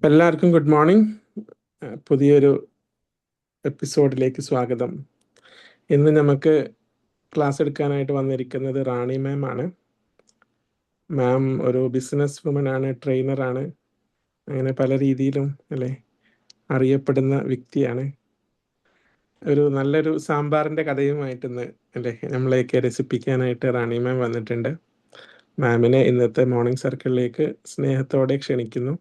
എല്ലാവർക്കും good morning. പുതിയൊരു എപ്പിസോഡിലേക്ക് സ്വാഗതം. ഇന്ന് നമുക്ക് ക്ലാസ് എടുക്കാനായിട്ട് വന്നിരിക്കുന്നത് റാണി മാം ആണ്. മാം ഒരു ബിസിനസ് വുമൻ ആണ്, ട്രെയിനറാണ്, അങ്ങനെ പല രീതിയിലും അല്ലേ അറിയപ്പെടുന്ന വ്യക്തിയാണ്. ഒരു നല്ലൊരു സാമ്പാറിൻ്റെ കഥയുമായിട്ട് ഇന്ന് അല്ലേ നമ്മളെയൊക്കെ രസിപ്പിക്കാനായിട്ട് റാണി മാം വന്നിട്ടുണ്ട്. മാമിനെ ഇന്നത്തെ മോർണിംഗ് സർക്കിളിലേക്ക് സ്നേഹത്തോടെ ക്ഷണിക്കുന്നു.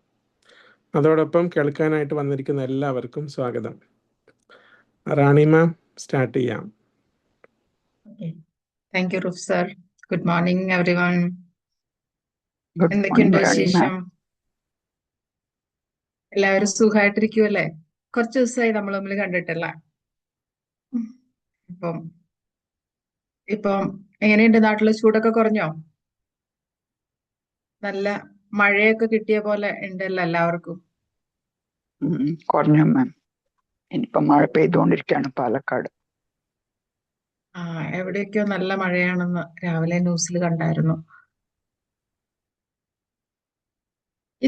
അതോടൊപ്പം കേൾക്കാനായിട്ട് വന്നിരിക്കുന്ന എല്ലാവർക്കും സ്വാഗതം. റാണി മാം, സ്റ്റാർട്ട് ചെയ്യാം. Okay. Thank you, Roof sir. Good morning, everyone. Good എന്തൊക്കെയുണ്ട് മോർണിംഗ് റാണി വിശേഷം? മാം. എല്ലാവരും സുഖമായിട്ടിരിക്കുമല്ലേ? കുറച്ച് ദിവസമായി നമ്മൾ തമ്മിൽ കണ്ടിട്ടല്ല. ഇപ്പം ഇപ്പം എങ്ങനെയുണ്ട് നാട്ടിലെ ചൂടൊക്കെ കുറഞ്ഞോ? നല്ല മഴയൊക്കെ കിട്ടിയ പോലെ ഉണ്ടല്ലോ എല്ലാവർക്കും. കുറഞ്ഞു മാം. ഇനിയിപ്പോ മഴ പെയ്തുകൊണ്ടിരിക്കുകയാണ് പാലക്കാട്. എവിടെയൊക്കെയോ നല്ല മഴയാണെന്ന് രാവിലെ ന്യൂസിൽ കണ്ടായിരുന്നു.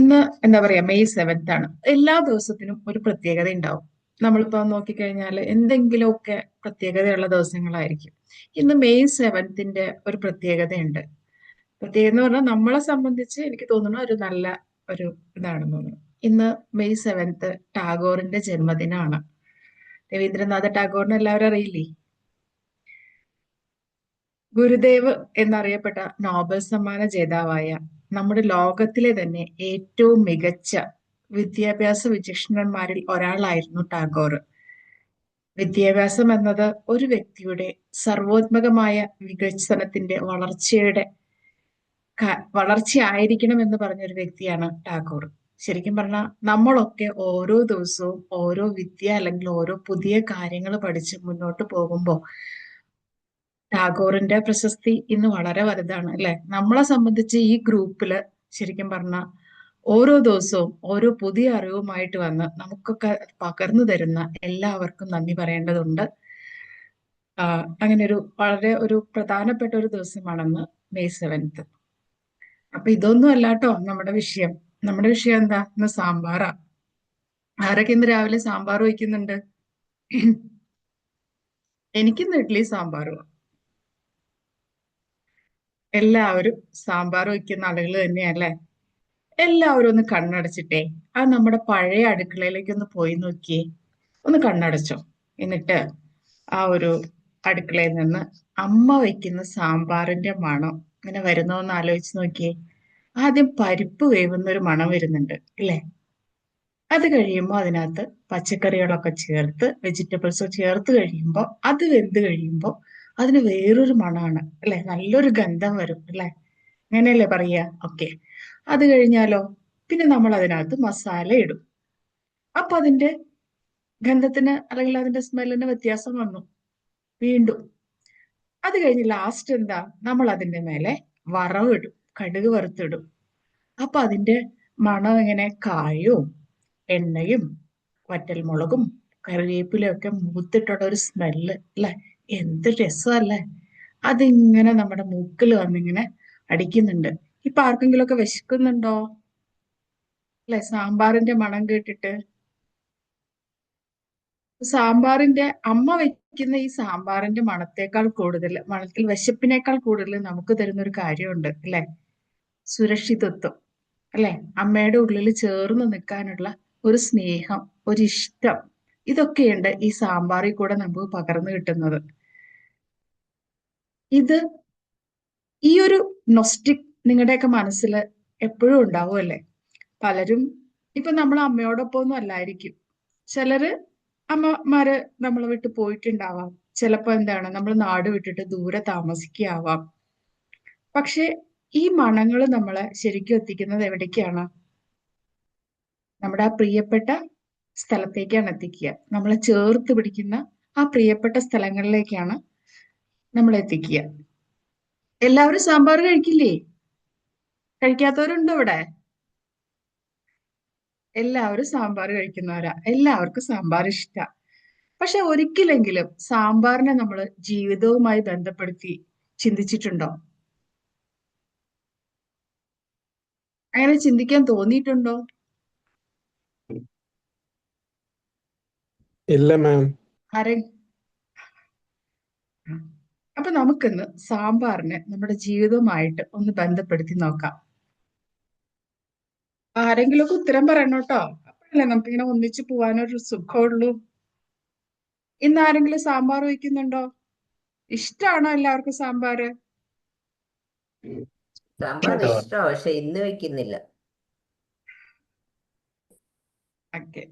ഇന്ന് എന്താ പറയാ, മെയ് 7th ആണ്. എല്ലാ ദിവസത്തിനും ഒരു പ്രത്യേകത ഉണ്ടാവും. നമ്മളിപ്പോ നോക്കിക്കഴിഞ്ഞാൽ എന്തെങ്കിലുമൊക്കെ പ്രത്യേകതയുള്ള ദിവസങ്ങളായിരിക്കും. ഇന്ന് മെയ് 7th ഒരു പ്രത്യേകതയുണ്ട്. പ്രത്യേകത എന്ന് പറഞ്ഞാൽ നമ്മളെ സംബന്ധിച്ച് എനിക്ക് തോന്നുന്നു ഒരു നല്ല ഒരു ഇതാണെന്ന് തോന്നുന്നു. ഇന്ന് മെയ് 7th ടാഗോറിന്റെ ജന്മദിനമാണ്. രവീന്ദ്രനാഥ ടാഗോറിനെ എല്ലാവരും അറിയില്ലേ? ഗുരുദേവ് എന്നറിയപ്പെട്ട നോബൽ സമ്മാന ജേതാവായ നമ്മുടെ ലോകത്തിലെ തന്നെ ഏറ്റവും മികച്ച വിദ്യാഭ്യാസ വിചക്ഷണന്മാരിൽ ഒരാളായിരുന്നു ടാഗോർ. വിദ്യാഭ്യാസം എന്നത് ഒരു വ്യക്തിയുടെ സർവോത്മകമായ വികസനത്തിന്റെ വളർച്ചയായിരിക്കണം എന്ന് പറഞ്ഞൊരു വ്യക്തിയാണ് ടാഗോർ. ശരിക്കും പറഞ്ഞാൽ നമ്മളൊക്കെ ഓരോ ദിവസവും ഓരോ വിദ്യ അല്ലെങ്കിൽ ഓരോ പുതിയ കാര്യങ്ങൾ പഠിച്ച് മുന്നോട്ട് പോകുമ്പോൾ ടാഗോറിന്റെ പ്രശസ്തി ഇന്ന് വളരെ വലുതാണ് അല്ലെ? നമ്മളെ സംബന്ധിച്ച് ഈ ഗ്രൂപ്പില് ശരിക്കും പറഞ്ഞാൽ ഓരോ ദിവസവും ഓരോ പുതിയ അറിവുമായിട്ട് വന്ന് നമുക്കൊക്കെ പകർന്നു തരുന്ന എല്ലാവർക്കും നന്ദി പറയേണ്ടതുണ്ട്. അങ്ങനെ വളരെ ഒരു പ്രധാനപ്പെട്ട ഒരു ദിവസമാണെന്ന് മെയ് 7th. അപ്പൊ ഇതൊന്നും അല്ലാട്ടോ നമ്മുടെ വിഷയം. നമ്മുടെ വിഷയം എന്താ? ഇന്ന് സാമ്പാറാ. ആരൊക്കെ ഇന്ന് രാവിലെ സാമ്പാർ വയ്ക്കുന്നുണ്ട്? എനിക്കിന്ന് ഇഡ്ഡലി സാമ്പാറും. എല്ലാവരും സാമ്പാർ വയ്ക്കുന്ന ആളുകൾ തന്നെയല്ലേ? എല്ലാവരും ഒന്ന് കണ്ണടച്ചിട്ടേ നമ്മുടെ പഴയ അടുക്കളയിലേക്ക് ഒന്ന് പോയി നോക്കിയേ. ഒന്ന് കണ്ണടച്ചോ. എന്നിട്ട് ആ ഒരു അടുക്കളയിൽ നിന്ന് അമ്മ വയ്ക്കുന്ന സാമ്പാറിന്റെ മണം ഇങ്ങനെ വരുന്നോന്ന് ആലോചിച്ച് നോക്കിയേ. ആദ്യം പരിപ്പ് വേവുന്ന ഒരു മണം വരുന്നുണ്ട് അല്ലേ? അത് കഴിയുമ്പോൾ അതിനകത്ത് പച്ചക്കറികളൊക്കെ ചേർത്ത് വെജിറ്റബിൾസ് ചേർത്ത് കഴിയുമ്പോൾ അത് വെന്ത് കഴിയുമ്പോൾ അതിന് വേറൊരു മണമാണ് അല്ലെ? നല്ലൊരു ഗന്ധം വരും അല്ലെ? അങ്ങനെയല്ലേ പറയാ? ഓക്കെ. അത് കഴിഞ്ഞാലോ പിന്നെ നമ്മൾ അതിനകത്ത് മസാല ഇടും. അപ്പൊ അതിന്റെ ഗന്ധത്തിന് അല്ലെങ്കിൽ അതിന്റെ സ്മെല്ലിന് വ്യത്യാസം വന്നു. വീണ്ടും അത് കഴിഞ്ഞ് ലാസ്റ്റ് എന്താ, നമ്മൾ അതിന്റെ മേലെ വറവിടും, കടുക് വറുത്തിടും. അപ്പൊ അതിന്റെ മണം ഇങ്ങനെ കായവും എണ്ണയും വറ്റൽമുളകും കറിവേപ്പിലയും ഒക്കെ മൂത്തിട്ടുള്ള ഒരു സ്മെല്ല് അല്ലെ? എന്ത് രസമല്ലേ? അതിങ്ങനെ നമ്മുടെ മൂക്കിൽ വന്നിങ്ങനെ അടിക്കുന്നുണ്ട്. ഇപ്പൊ ആർക്കെങ്കിലും ഒക്കെ വിശക്കുന്നുണ്ടോ അല്ലെ? സാമ്പാറിന്റെ മണം കേട്ടിട്ട്. സാമ്പാറിന്റെ അമ്മ വെക്കുന്ന ഈ സാമ്പാറിന്റെ മണത്തേക്കാൾ കൂടുതൽ, മണത്തിൽ വിശപ്പിനേക്കാൾ കൂടുതൽ നമുക്ക് തരുന്ന ഒരു കാര്യമുണ്ട് അല്ലെ? സുരക്ഷിതത്വം അല്ലെ? അമ്മയുടെ ഉള്ളിൽ ചേർന്ന് നിൽക്കാനുള്ള ഒരു സ്നേഹം, ഒരു ഇഷ്ടം, ഇതൊക്കെയുണ്ട് ഈ സാമ്പാറിൽ കൂടെ നമുക്ക് പകർന്നു കിട്ടുന്നത്. ഇത് ഈ ഒരു നൊസ്റ്റിക് നിങ്ങളുടെയൊക്കെ മനസ്സിൽ എപ്പോഴും ഉണ്ടാവുമല്ലേ? പലരും ഇപ്പൊ നമ്മൾ അമ്മയോടൊപ്പം ഒന്നും അല്ലായിരിക്കും. ചിലര് അമ്മമാര് നമ്മളെ വിട്ട് പോയിട്ടുണ്ടാവാം. ചിലപ്പോ എന്താണ്, നമ്മൾ നാട് വിട്ടിട്ട് ദൂരെ താമസിക്കാവാം. പക്ഷെ ഈ മണങ്ങൾ നമ്മളെ ശരിക്കും എത്തിക്കുന്നത് എവിടേക്കാണ്? നമ്മുടെ ആ പ്രിയപ്പെട്ട സ്ഥലത്തേക്കാണ് എത്തിക്കുക. നമ്മളെ ചേർത്ത് പിടിക്കുന്ന ആ പ്രിയപ്പെട്ട സ്ഥലങ്ങളിലേക്കാണ് നമ്മൾ എത്തിക്കുക. എല്ലാവരും സാമ്പാർ കഴിക്കില്ലേ? കഴിക്കാത്തവരുണ്ടോ ഇവിടെ? എല്ലാവരും സാമ്പാർ കഴിക്കുന്നവരാ. എല്ലാവർക്കും സാമ്പാർ ഇഷ്ടാ. പക്ഷെ ഒരിക്കലെങ്കിലും സാമ്പാറിനെ നമ്മൾ ജീവിതവുമായി ബന്ധപ്പെടുത്തി ചിന്തിച്ചിട്ടുണ്ടോ? അങ്ങനെ ചിന്തിക്കാൻ തോന്നിയിട്ടുണ്ടോ? ഇല്ല മാം. ആരെ ആ. അപ്പൊ നമുക്കിന്ന് സാമ്പാറിനെ നമ്മുടെ ജീവിതവുമായിട്ട് ഒന്ന് ബന്ധപ്പെടുത്തി നോക്കാം. ആരെങ്കിലുമൊക്കെ ഉത്തരം പറയണം കേട്ടോ. അപ്പോഴല്ലേ നമുക്കിങ്ങനെ ഒന്നിച്ചു പോവാനൊരു സുഖമുള്ളൂ. ഇന്ന് ആരെങ്കിലും സാമ്പാർ വയ്ക്കുന്നുണ്ടോ? ഇഷ്ടാണോ എല്ലാവർക്കും സാമ്പാറ്? സാമ്പാർ ഇഷ്ടമാണ്, പക്ഷെ ഇന്ന് വെക്കുന്നില്ല. ഓക്കെ.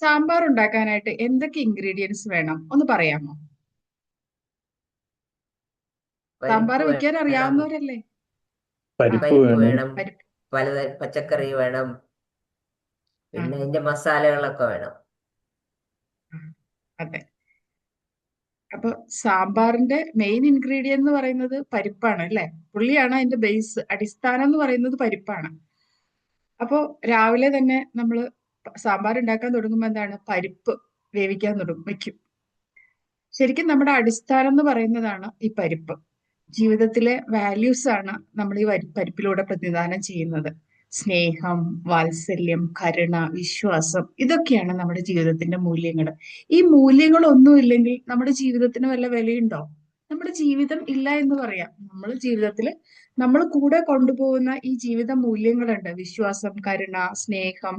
സാമ്പാർ ഉണ്ടാക്കാനായിട്ട് എന്തൊക്കെ ഇൻഗ്രീഡിയൻസ് വേണം ഒന്ന് പറയാമോ? സാമ്പാർ പരിപ്പ് വെക്കാൻ വേണം, അറിയാവുന്നവരല്ലേ? പരിപ്പ് പരിപ്പ് വേണം. വേണം, പരിപ്പ്. പലതരം പച്ചക്കറി വേണം, ആ, പിന്നെ അതിന്റെ മസാലകളൊക്കെ വേണം. ആ, അതെ. അപ്പൊ സാമ്പാറിന്റെ മെയിൻ ഇൻഗ്രീഡിയന്റ് എന്ന് പറയുന്നത് പരിപ്പാണ് അല്ലെ? പുള്ളിയാണ് അതിന്റെ ബേസ്, അടിസ്ഥാനം എന്ന് പറയുന്നത് പരിപ്പാണ്. അപ്പോ രാവിലെ തന്നെ നമ്മൾ സാമ്പാർ ഉണ്ടാക്കാൻ തുടങ്ങുമ്പോൾ എന്താണ്, പരിപ്പ് വേവിക്കാൻ വെക്കും. ശരിക്കും നമ്മുടെ അടിസ്ഥാനം എന്ന് പറയുന്നതാണ് ഈ പരിപ്പ്. ജീവിതത്തിലെ വാല്യൂസ് ആണ് നമ്മൾ ഈ പരിപ്പിലൂടെ പ്രതിനിധാനം ചെയ്യുന്നത്. സ്നേഹം, വാത്സല്യം, കരുണ, വിശ്വാസം, ഇതൊക്കെയാണ് നമ്മുടെ ജീവിതത്തിന്റെ മൂല്യങ്ങൾ. ഈ മൂല്യങ്ങളൊന്നും ഇല്ലെങ്കിൽ നമ്മുടെ ജീവിതത്തിന് വല്ല വിലയുണ്ടോ? നമ്മുടെ ജീവിതം ഇല്ല എന്ന് പറയാം. നമ്മൾ ജീവിതത്തിൽ നമ്മൾ കൂടെ കൊണ്ടുപോകുന്ന ഈ ജീവിത മൂല്യങ്ങളുണ്ട്. വിശ്വാസം, കരുണ, സ്നേഹം,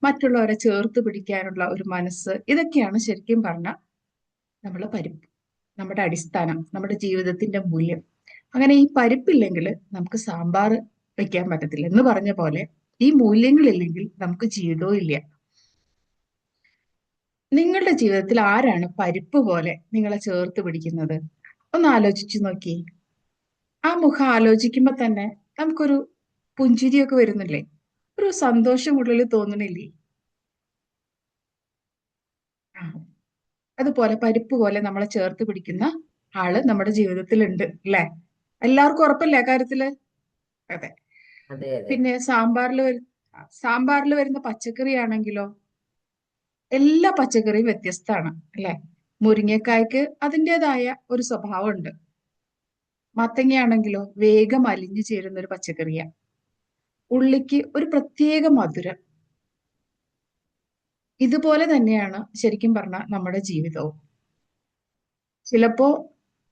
മറ്റുള്ളവരെ ചേർത്ത് പിടിക്കാനുള്ള ഒരു മനസ്സ്, ഇതൊക്കെയാണ് ശരിക്കും പറഞ്ഞ നമ്മളെ പരിപ്പ്, നമ്മുടെ അടിസ്ഥാനം, നമ്മുടെ ജീവിതത്തിന്റെ മൂല്യം. അങ്ങനെ ഈ പരിപ്പില്ലെങ്കിൽ നമുക്ക് സാമ്പാർ വെക്കാൻ പറ്റത്തില്ല. എന്ന് പറഞ്ഞ പോലെ ഈ മൂല്യങ്ങളില്ലെങ്കിൽ നമുക്ക് ജീവിതവും ഇല്ല. നിങ്ങളുടെ ജീവിതത്തിൽ ആരാണ് പരിപ്പ് പോലെ നിങ്ങളെ ചേർത്ത് പിടിക്കുന്നത്? ഒന്ന് ആലോചിച്ചു നോക്കി. ആ മുഖം ആലോചിക്കുമ്പോ തന്നെ നമുക്കൊരു പുഞ്ചിരിയൊക്കെ വരുന്നില്ലേ? ഒരു സന്തോഷം ഉള്ളിൽ തോന്നണില്ലേ? ആ, അതുപോലെ പരിപ്പ് പോലെ നമ്മളെ ചേർത്ത് പിടിക്കുന്ന ആള് നമ്മുടെ ജീവിതത്തിൽ ഉണ്ട് അല്ലെ? എല്ലാവർക്കും ഉറപ്പല്ലേ കാര്യത്തില്? അതെ. അതെ അതെ പിന്നെ സാമ്പാറിൽ വരുന്ന പച്ചക്കറി ആണെങ്കിലോ, എല്ലാ പച്ചക്കറിയും വ്യത്യസ്തമാണ് അല്ലെ? മുരിങ്ങക്കായ്ക്ക് അതിൻ്റെതായ ഒരു സ്വഭാവമുണ്ട്. മത്തങ്ങയാണെങ്കിലോ വേഗം അലിഞ്ഞു ചേരുന്ന ഒരു പച്ചക്കറിയാ. ഉള്ളിക്ക് ഒരു പ്രത്യേക മധുരം. ഇതുപോലെ തന്നെയാണ് ശരിക്കും പറഞ്ഞാൽ നമ്മുടെ ജീവിതവും. ചിലപ്പോ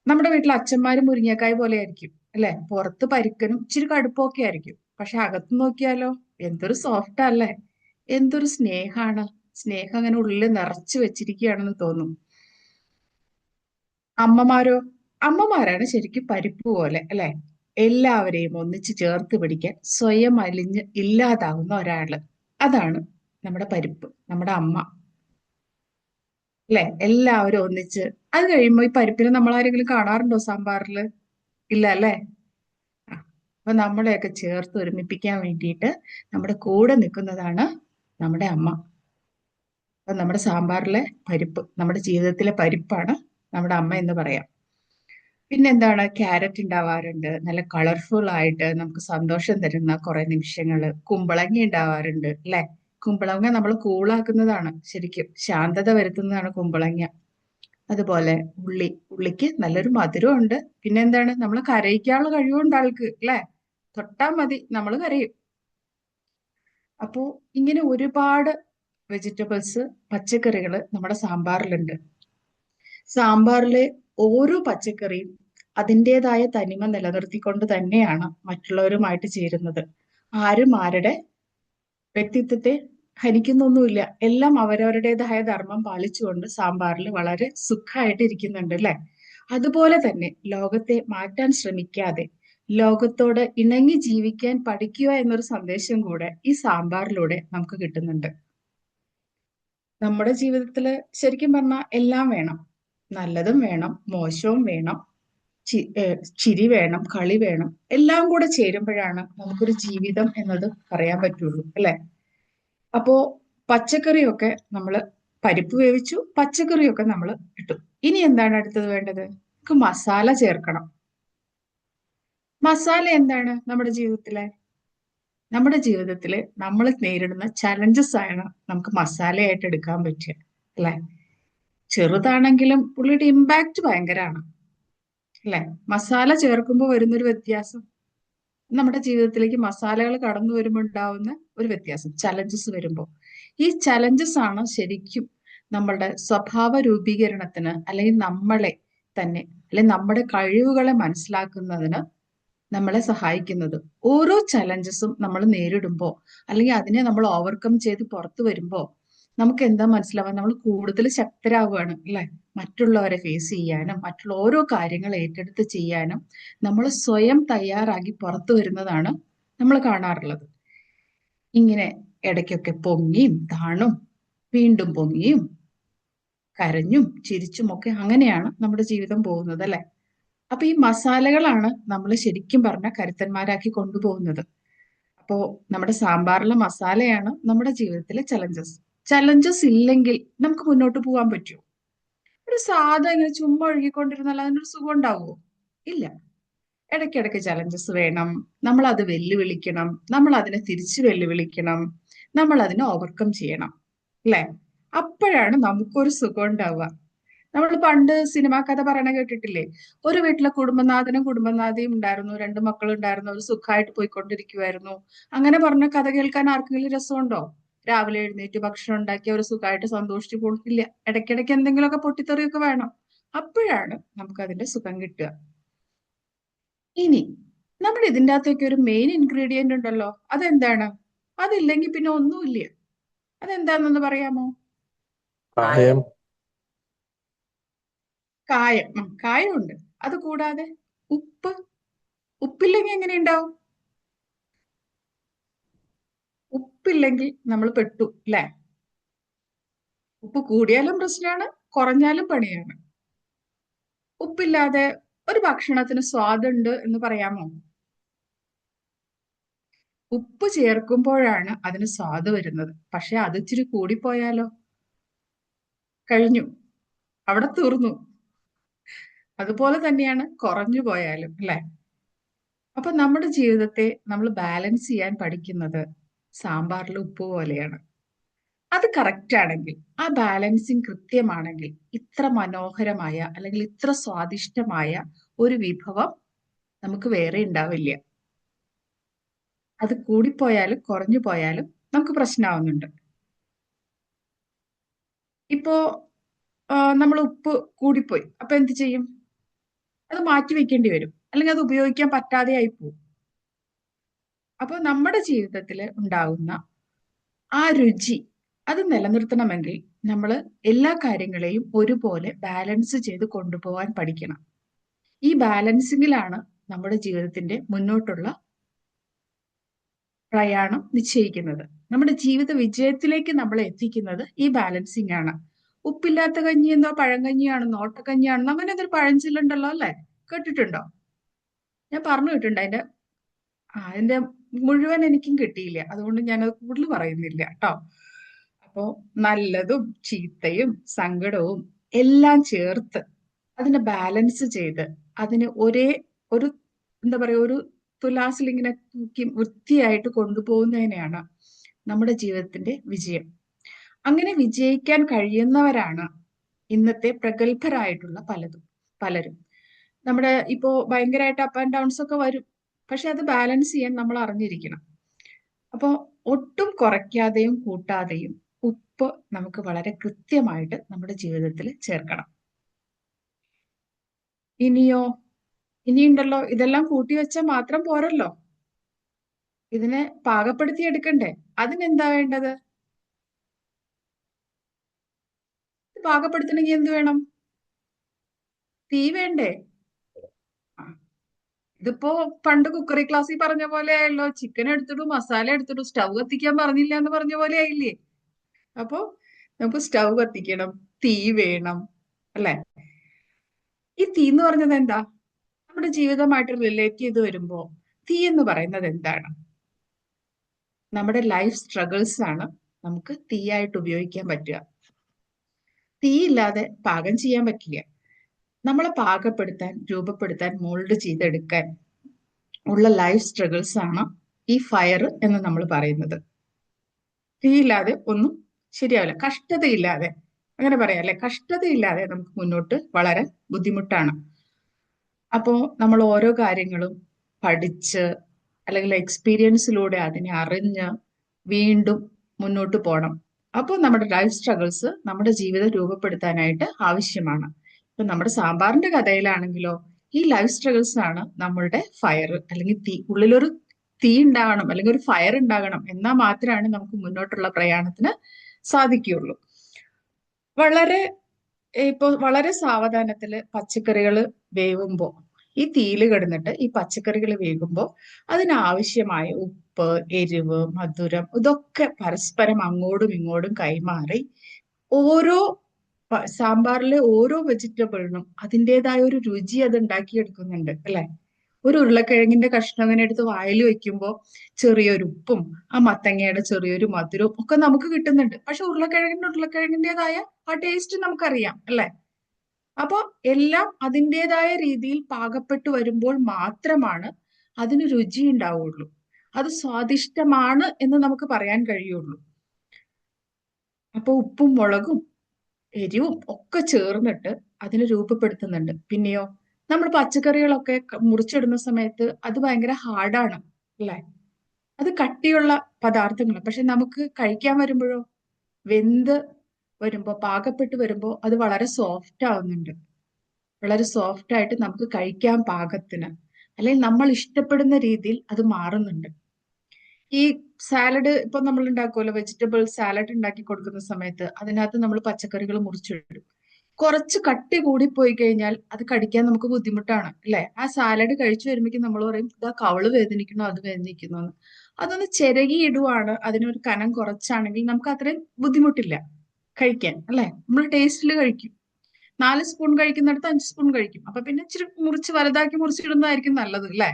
നമ്മുടെ വീട്ടിലെ അച്ഛന്മാര് മുരിങ്ങക്കായ് പോലെ ആയിരിക്കും അല്ലെ? പുറത്ത് പരിക്കനും ഇച്ചിരി കടുപ്പമൊക്കെ ആയിരിക്കും. പക്ഷെ അകത്ത് നോക്കിയാലോ എന്തൊരു സോഫ്റ്റ് അല്ലേ? എന്തൊരു സ്നേഹാണ്. സ്നേഹം അങ്ങനെ ഉള്ളിൽ നിറച്ചു വെച്ചിരിക്കുകയാണെന്ന് തോന്നും. അമ്മമാരാണ് ശരിക്കും പരിപ്പ് പോലെ അല്ലെ? എല്ലാവരെയും ഒന്നിച്ച് ചേർത്ത് പിടിക്കാൻ സ്വയം അലിഞ്ഞ് ഇല്ലാതാവുന്ന ഒരാള്. അതാണ് നമ്മുടെ പരിപ്പ്, നമ്മുടെ അമ്മ അല്ലെ? എല്ലാവരും ഒന്നിച്ച്. അത് കഴിയുമ്പോ ഈ പരിപ്പിനെ നമ്മൾ ആരെങ്കിലും കാണാറുണ്ടോ സാമ്പാറില്? ഇല്ല അല്ലെ? ആ, അപ്പൊ നമ്മളെയൊക്കെ ചേർത്ത് ഒരുമിപ്പിക്കാൻ വേണ്ടിയിട്ട് നമ്മുടെ കൂടെ നിൽക്കുന്നതാണ് നമ്മുടെ അമ്മ. അപ്പൊ നമ്മുടെ സാമ്പാറിലെ പരിപ്പ്, നമ്മുടെ ജീവിതത്തിലെ പരിപ്പാണ് നമ്മുടെ അമ്മ എന്ന് പറയാം. പിന്നെന്താണ്, ക്യാരറ്റ് ഉണ്ടാവാറുണ്ട്, നല്ല കളർഫുൾ ആയിട്ട് നമുക്ക് സന്തോഷം തരുന്ന കുറെ നിമിഷങ്ങള്. കുമ്പളങ്ങ ഉണ്ടാവാറുണ്ട് അല്ലെ? കുമ്പളങ്ങ നമ്മൾ കൂളാക്കുന്നതാണ്, ശരിക്കും ശാന്തത വരുത്തുന്നതാണ് കുമ്പളങ്ങ. അതുപോലെ ഉള്ളിക്ക് നല്ലൊരു മധുരമുണ്ട്. പിന്നെ എന്താണ്, നമ്മൾ കരയിക്കാനുള്ള കഴിവുണ്ട് ആൾക്ക് അല്ലെ? തൊട്ടാ മതി നമ്മൾ കരയും. അപ്പോ ഇങ്ങനെ ഒരുപാട് വെജിറ്റബിൾസ്, പച്ചക്കറികള് നമ്മുടെ സാമ്പാറിലുണ്ട്. സാമ്പാറിലെ ഓരോ പച്ചക്കറിയും അതിൻ്റെതായ തനിമ നിലനിർത്തിക്കൊണ്ട് തന്നെയാണ് മറ്റുള്ളവരുമായിട്ട് ചേരുന്നത്. ആരും ആരുടെ വ്യക്തിത്വത്തെ ഹനിക്കുന്നൊന്നുമില്ല. എല്ലാം അവരവരുടേതായ ധർമ്മം പാലിച്ചുകൊണ്ട് സാമ്പാറിൽ വളരെ സുഖമായിട്ട് ഇരിക്കുന്നുണ്ട് അല്ലെ? അതുപോലെ തന്നെ ലോകത്തെ മാറ്റാൻ ശ്രമിക്കാതെ ലോകത്തോട് ഇണങ്ങി ജീവിക്കാൻ പഠിക്കുക എന്നൊരു സന്ദേശം കൂടെ ഈ സാമ്പാറിലൂടെ നമുക്ക് കിട്ടുന്നുണ്ട്. നമ്മുടെ ജീവിതത്തില് ശരിക്കും പറഞ്ഞാൽ എല്ലാം വേണം. നല്ലതും വേണം, മോശവും വേണം, ചിരി വേണം, കളി വേണം. എല്ലാം കൂടെ ചേരുമ്പോഴാണ് നമുക്കൊരു ജീവിതം എന്നത് പറയാൻ പറ്റുള്ളൂ അല്ലെ? അപ്പോ പച്ചക്കറിയൊക്കെ നമ്മള് പരിപ്പ് വേവിച്ചു, പച്ചക്കറിയൊക്കെ നമ്മൾ ഇട്ടു. ഇനി എന്താണ് അടുത്തത് വേണ്ടത്? നമുക്ക് മസാല ചേർക്കണം. മസാല എന്താണ് നമ്മുടെ ജീവിതത്തില് നമ്മൾ നേരിടുന്ന ചലഞ്ചസ് ആണ് നമുക്ക് മസാലയായിട്ട് എടുക്കാൻ പറ്റുക അല്ലെ? ചെറുതാണെങ്കിലും പുള്ളിയുടെ ഇമ്പാക്ട് ഭയങ്കരമാണ് അല്ലെ? മസാല ചേർക്കുമ്പോൾ വരുന്നൊരു വ്യത്യാസം, നമ്മുടെ ജീവിതത്തിലേക്ക് മസാലകൾ കടന്നു വരുമ്പോൾ ഉണ്ടാവുന്ന ഒരു വ്യത്യാസം, ചലഞ്ചസ് വരുമ്പോൾ. ഈ ചലഞ്ചസ് ആണ് ശരിക്കും നമ്മളുടെ സ്വഭാവ രൂപീകരണത്തിന് അല്ലെങ്കിൽ നമ്മളെ തന്നെ അല്ലെങ്കിൽ നമ്മുടെ കഴിവുകളെ മനസ്സിലാക്കുന്നതിന് നമ്മളെ സഹായിക്കുന്നത്. ഓരോ ചലഞ്ചസും നമ്മൾ നേരിടുമ്പോൾ അല്ലെങ്കിൽ അതിനെ നമ്മൾ ഓവർകം ചെയ്ത് പുറത്തു വരുമ്പോൾ നമുക്ക് എന്താ മനസ്സിലാവുക? നമ്മൾ കൂടുതൽ ശക്തരാവുകയാണ് അല്ലെ? മറ്റുള്ളവരെ ഫേസ് ചെയ്യാനും മറ്റുള്ള ഓരോ കാര്യങ്ങൾ ഏറ്റെടുത്ത് ചെയ്യാനും നമ്മൾ സ്വയം തയ്യാറാക്കി പുറത്തു വരുന്നതാണ് നമ്മൾ കാണാറുള്ളത്. ഇങ്ങനെ ഇടയ്ക്കൊക്കെ പൊങ്ങിയും താണും വീണ്ടും പൊങ്ങിയും കരഞ്ഞും ചിരിച്ചും ഒക്കെ അങ്ങനെയാണ് നമ്മുടെ ജീവിതം പോകുന്നത് അല്ലെ? അപ്പൊ ഈ മസാലകളാണ് നമ്മൾ ശരിക്കും പറഞ്ഞ കരുത്തന്മാരാക്കി കൊണ്ടുപോകുന്നത്. അപ്പോ നമ്മുടെ സാമ്പാറിലെ മസാലയാണ് നമ്മുടെ ജീവിതത്തിലെ ചലഞ്ചസ്. ചലഞ്ചസ് ഇല്ലെങ്കിൽ നമുക്ക് മുന്നോട്ട് പോകാൻ പറ്റുമോ? ഒരു സാധാ ഇങ്ങനെ ചുമ്മാ ഒഴുകിക്കൊണ്ടിരുന്നാൽ അതിനൊരു സുഖം ഉണ്ടാവുമോ? ഇല്ല. ഇടയ്ക്കിടയ്ക്ക് ചലഞ്ചസ് വേണം. നമ്മൾ അത് വെല്ലുവിളിക്കണം. നമ്മൾ അതിനെ തിരിച്ചു വെല്ലുവിളിക്കണം. നമ്മൾ അതിനെ ഓവർകം ചെയ്യണം അല്ലെ? അപ്പോഴാണ് നമുക്കൊരു സുഖം ഉണ്ടാവുക. നമ്മൾ പണ്ട് സിനിമാ കഥ പറയണ കേട്ടിട്ടില്ലേ? ഒരു വീട്ടിലെ കുടുംബനാഥനും കുടുംബനാഥയും ഉണ്ടായിരുന്നു, 2 മക്കളുണ്ടായിരുന്നു, അവർ സുഖമായിട്ട് പോയിക്കൊണ്ടിരിക്കുവായിരുന്നു. അങ്ങനെ പറഞ്ഞ കഥ കേൾക്കാൻ ആർക്കെങ്കിലും രസമുണ്ടോ? രാവിലെ എഴുന്നേറ്റ് ഭക്ഷണം ഉണ്ടാക്കി അവർ സുഖമായിട്ട് സന്തോഷിച്ചു പോകില്ല. ഇടയ്ക്കിടയ്ക്ക് എന്തെങ്കിലുമൊക്കെ പൊട്ടിത്തെറിയൊക്കെ വേണം. അപ്പോഴാണ് നമുക്ക് അതിന്റെ സുഖം കിട്ടുക. ഇനി നമ്മൾ ഇതിൻ്റെ അകത്തേക്ക് ഒരു മെയിൻ ഇൻഗ്രീഡിയന്റ് ഉണ്ടല്ലോ, അതെന്താണ്? അതില്ലെങ്കിൽ പിന്നെ ഒന്നുമില്ല. അതെന്താണെന്ന് പറയാമോ? കായം. കായം. കായമുണ്ട്. അത് കൂടാതെ ഉപ്പ്. ഉപ്പില്ലെങ്കിൽ എങ്ങനെ ഉണ്ടാവും? ഉപ്പില്ലെങ്കിൽ നമ്മൾ പെട്ടു അല്ലെ? ഉപ്പ് കൂടിയാലും പ്രശ്നമാണ്, കുറഞ്ഞാലും പണിയാണ്. ഉപ്പില്ലാതെ ഒരു ഭക്ഷണത്തിന് സ്വാദുണ്ട് എന്ന് പറയാമോ? ഉപ്പ് ചേർക്കുമ്പോഴാണ് അതിന് സ്വാദ് വരുന്നത്. പക്ഷെ അത് ഇച്ചിരി കൂടിപ്പോയാലോ കഴിഞ്ഞു, അവിടെ തീർന്നു. അതുപോലെ തന്നെയാണ് കുറഞ്ഞു പോയാലും അല്ലെ? അപ്പൊ നമ്മുടെ ജീവിതത്തെ നമ്മൾ ബാലൻസ് ചെയ്യാൻ പഠിക്കുന്നത് സാമ്പാറിലെ ഉപ്പ് പോലെയാണ്. അത് കറക്റ്റ് ആണെങ്കിൽ, ആ ബാലൻസിങ് കൃത്യമാണെങ്കിൽ ഇത്ര മനോഹരമായ അല്ലെങ്കിൽ ഇത്ര സ്വാദിഷ്ടമായ ഒരു വിഭവം നമുക്ക് വേറെ ഉണ്ടാവില്ല. അത് കൂടിപ്പോയാലും കുറഞ്ഞു പോയാലും നമുക്ക് പ്രശ്നമാവുന്നുണ്ട്. ഇപ്പോ നമ്മൾ ഉപ്പ് കൂടിപ്പോയി, അപ്പൊ എന്ത് ചെയ്യും? അത് മാറ്റി വെക്കേണ്ടി വരും, അല്ലെങ്കിൽ അത് ഉപയോഗിക്കാൻ പറ്റാതെ ആയി പോകും. അപ്പൊ നമ്മുടെ ജീവിതത്തിൽ ഉണ്ടാകുന്ന ആ രുചി അത് നിലനിർത്തണമെങ്കിൽ നമ്മൾ എല്ലാ കാര്യങ്ങളെയും ഒരുപോലെ ബാലൻസ് ചെയ്ത് കൊണ്ടുപോകാൻ പഠിക്കണം. ഈ ബാലൻസിങ്ങിലാണ് നമ്മുടെ ജീവിതത്തിന്റെ മുന്നോട്ടുള്ള പ്രയാണം നിശ്ചയിക്കുന്നത്. നമ്മുടെ ജീവിത വിജയത്തിലേക്ക് നമ്മളെ എത്തിക്കുന്നത് ഈ ബാലൻസിങ് ആണ്. ഉപ്പില്ലാത്ത കഞ്ഞി എന്തോ പഴങ്കഞ്ഞിയാണെന്നോ ഓട്ടക്കഞ്ഞിയാണെന്നോ അങ്ങനെ എന്തൊരു പഴഞ്ചൊല്ലുണ്ടല്ലോ അല്ലെ? കേട്ടിട്ടുണ്ടോ? ഞാൻ പറഞ്ഞു കേട്ടിട്ടുണ്ട്. അതിന്റെ മുഴുവൻ എനിക്കും കിട്ടിയില്ല, അതുകൊണ്ട് ഞാനത് കൂടുതൽ പറയുന്നില്ല കേട്ടോ. അപ്പോ നല്ലതും ചീത്തയും സങ്കടവും എല്ലാം ചേർത്ത് അതിനെ ബാലൻസ് ചെയ്ത് അതിന് ഒരേ ഒരു എന്താ പറയാ ഒരു തുലാസിൽ ഇങ്ങനെ തൂക്കി വൃത്തിയായിട്ട് കൊണ്ടുപോകുന്നതിനെയാണ് നമ്മുടെ ജീവിതത്തിന്റെ വിജയം. അങ്ങനെ വിജയിക്കാൻ കഴിയുന്നവരാണ് ഇന്നത്തെ പ്രഗത്ഭരായിട്ടുള്ള പലരും. നമ്മുടെ ഇപ്പോ ഭയങ്കരമായിട്ട് അപ്പ് ആൻഡ് ഡൗൺസ് ഒക്കെ വരും, പക്ഷെ അത് ബാലൻസ് ചെയ്യാൻ നമ്മൾ അറിഞ്ഞിരിക്കണം. അപ്പോൾ ഒട്ടും കുറയ്ക്കാതെയും കൂട്ടാതെയും ഉപ്പ് നമുക്ക് വളരെ കൃത്യമായിട്ട് നമ്മുടെ ജീവിതത്തിൽ ചേർക്കണം. ഇനിയുണ്ടല്ലോ, ഇതെല്ലാം കൂട്ടി വെച്ചാൽ മാത്രം പോരല്ലോ, ഇതിനെ പാകപ്പെടുത്തി എടുക്കണ്ടേ? അതിനെന്താ വേണ്ടത്? പാകപ്പെടുത്തണമെങ്കിൽ എന്ത് വേണം? തീ വേണ്ടേ? ഇതിപ്പോ പണ്ട് കുക്കറി ക്ലാസ്സിൽ പറഞ്ഞ പോലെ ആയല്ലോ, ചിക്കൻ എടുത്തിട്ടു മസാല എടുത്തിട്ടു സ്റ്റൗ കത്തിക്കാൻ പറഞ്ഞില്ല എന്ന് പറഞ്ഞ പോലെ ആയില്ലേ? അപ്പോ നമുക്ക് സ്റ്റൗ കത്തിക്കണം, തീ വേണം അല്ലെ? ഈ തീ എന്ന് പറഞ്ഞത് എന്താ? നമ്മുടെ ജീവിതമായിട്ട് റിലേറ്റ് ചെയ്ത് വരുമ്പോ തീ എന്ന് പറയുന്നത് എന്താണ്? നമ്മുടെ ലൈഫ് സ്ട്രഗിൾസ് ആണ് നമുക്ക് തീയായിട്ട് ഉപയോഗിക്കാൻ പറ്റുക. തീ ഇല്ലാതെ പാകം ചെയ്യാൻ പറ്റില്ല. നമ്മളെ പാകപ്പെടുത്താൻ, രൂപപ്പെടുത്താൻ, മോൾഡ് ചെയ്തെടുക്കാൻ ഉള്ള ലൈഫ് സ്ട്രഗിൾസ് ആണ് ഈ ഫയർ എന്ന് നമ്മൾ പറയുന്നത്. തീ ഇല്ലാതെ ഒന്നും ശരിയാവില്ല. കഷ്ടതയില്ലാതെ, അങ്ങനെ പറയാം അല്ലെ? കഷ്ടതയില്ലാതെ നമുക്ക് മുന്നോട്ട് വളരെ ബുദ്ധിമുട്ടാണ്. അപ്പോ നമ്മൾ ഓരോ കാര്യങ്ങളും പഠിച്ച് അല്ലെങ്കിൽ എക്സ്പീരിയൻസിലൂടെ അതിനെ അറിഞ്ഞ് വീണ്ടും മുന്നോട്ട് പോകണം. അപ്പോൾ നമ്മുടെ ലൈഫ് സ്ട്രഗിൾസ് നമ്മുടെ ജീവിതം രൂപപ്പെടുത്താനായിട്ട് ആവശ്യമാണ്. ഇപ്പൊ നമ്മുടെ സാമ്പാറിന്റെ കഥയിലാണെങ്കിലോ ഈ ലൈഫ് സ്ട്രഗിൾസ് ആണ് നമ്മളുടെ ഫയർ, അല്ലെങ്കിൽ തീ, ഉള്ളിലൊരു തീ ഉണ്ടാകണം അല്ലെങ്കിൽ ഒരു ഫയർ ഉണ്ടാകണം, എന്നാൽ മാത്രമാണ് നമുക്ക് മുന്നോട്ടുള്ള പ്രയാണത്തിന് സാധിക്കുകയുള്ളൂ. വളരെ ഇപ്പൊ വളരെ സാവധാനത്തില് പച്ചക്കറികൾ വേവുമ്പോ, ഈ തീയില് കിടന്നിട്ട് ഈ പച്ചക്കറികൾ വേകുമ്പോ അതിനാവശ്യമായ ഉപ്പ്, എരിവ്, മധുരം ഇതൊക്കെ പരസ്പരം അങ്ങോട്ടും ഇങ്ങോട്ടും കൈമാറി ഓരോ സാമ്പാറിലെ ഓരോ വെജിറ്റബിളിനും അതിൻ്റെതായ ഒരു രുചി അത് ഉണ്ടാക്കിയെടുക്കുന്നുണ്ട് അല്ലെ. ഒരു ഉരുളക്കിഴങ്ങിന്റെ കഷ്ണം അങ്ങനെ എടുത്ത് വായിൽ വെക്കുമ്പോൾ ചെറിയൊരു ഉപ്പും ആ മത്തങ്ങയുടെ ചെറിയൊരു മധുരവും ഒക്കെ നമുക്ക് കിട്ടുന്നുണ്ട്. പക്ഷെ ഉരുളക്കിഴങ്ങിൻ്റെതായ ആ ടേസ്റ്റ് നമുക്കറിയാം അല്ലെ. അപ്പൊ എല്ലാം അതിൻ്റെതായ രീതിയിൽ പാകപ്പെട്ടു വരുമ്പോൾ മാത്രമാണ് അതിന് രുചി ഉണ്ടാവുള്ളൂ, അത് സ്വാദിഷ്ടമാണ് എന്ന് നമുക്ക് പറയാൻ കഴിയുള്ളൂ. അപ്പൊ ഉപ്പും മുളകും എരിവും ഒക്കെ ചേർന്നിട്ട് അതിനെ രൂപപ്പെടുത്തുന്നുണ്ട്. പിന്നെയോ നമ്മൾ പച്ചക്കറികളൊക്കെ മുറിച്ചിടുന്ന സമയത്ത് അത് ഭയങ്കര ഹാർഡാണ് അല്ലെ, അത് കട്ടിയുള്ള പദാർത്ഥങ്ങൾ. പക്ഷെ നമുക്ക് കഴിക്കാൻ വരുമ്പോഴോ വെന്ത് വരുമ്പോ, പാകപ്പെട്ട് വരുമ്പോ അത് വളരെ സോഫ്റ്റ് ആവുന്നുണ്ട്. വളരെ സോഫ്റ്റ് ആയിട്ട് നമുക്ക് കഴിക്കാൻ പാകത്തിന്, അല്ലെങ്കിൽ നമ്മൾ ഇഷ്ടപ്പെടുന്ന രീതിയിൽ അത് മാറുന്നുണ്ട്. ഈ സാലഡ് ഇപ്പൊ നമ്മൾ ഉണ്ടാക്കുമല്ലോ, വെജിറ്റബിൾ സാലഡ് ഉണ്ടാക്കി കൊടുക്കുന്ന സമയത്ത് അതിനകത്ത് നമ്മൾ പച്ചക്കറികൾ മുറിച്ചിടും. കുറച്ച് കട്ടി കൂടിപ്പോയി കഴിഞ്ഞാൽ അത് കടിക്കാൻ നമുക്ക് ബുദ്ധിമുട്ടാണ് അല്ലെ. ആ സാലഡ് കഴിച്ചു വരുമ്പോഴേക്കും നമ്മൾ പറയും ഇതാ കവള് വേദനിക്കണോ അത് വേദനിക്കുന്നു എന്ന്. അതൊന്ന് ചിരകി ഇടുവാണ്, അതിനൊരു കനം കുറച്ചാണെങ്കിൽ നമുക്ക് അത്രയും ബുദ്ധിമുട്ടില്ല കഴിക്കാൻ അല്ലെ. നമ്മൾ ടേസ്റ്റിൽ കഴിക്കും. 4 സ്പൂൺ കഴിക്കുന്നിടത്ത് 5 സ്പൂൺ കഴിക്കും. അപ്പൊ പിന്നെ ഇച്ചിരി മുറിച്ച് വലുതാക്കി മുറിച്ചിടുന്നതായിരിക്കും നല്ലത് അല്ലെ.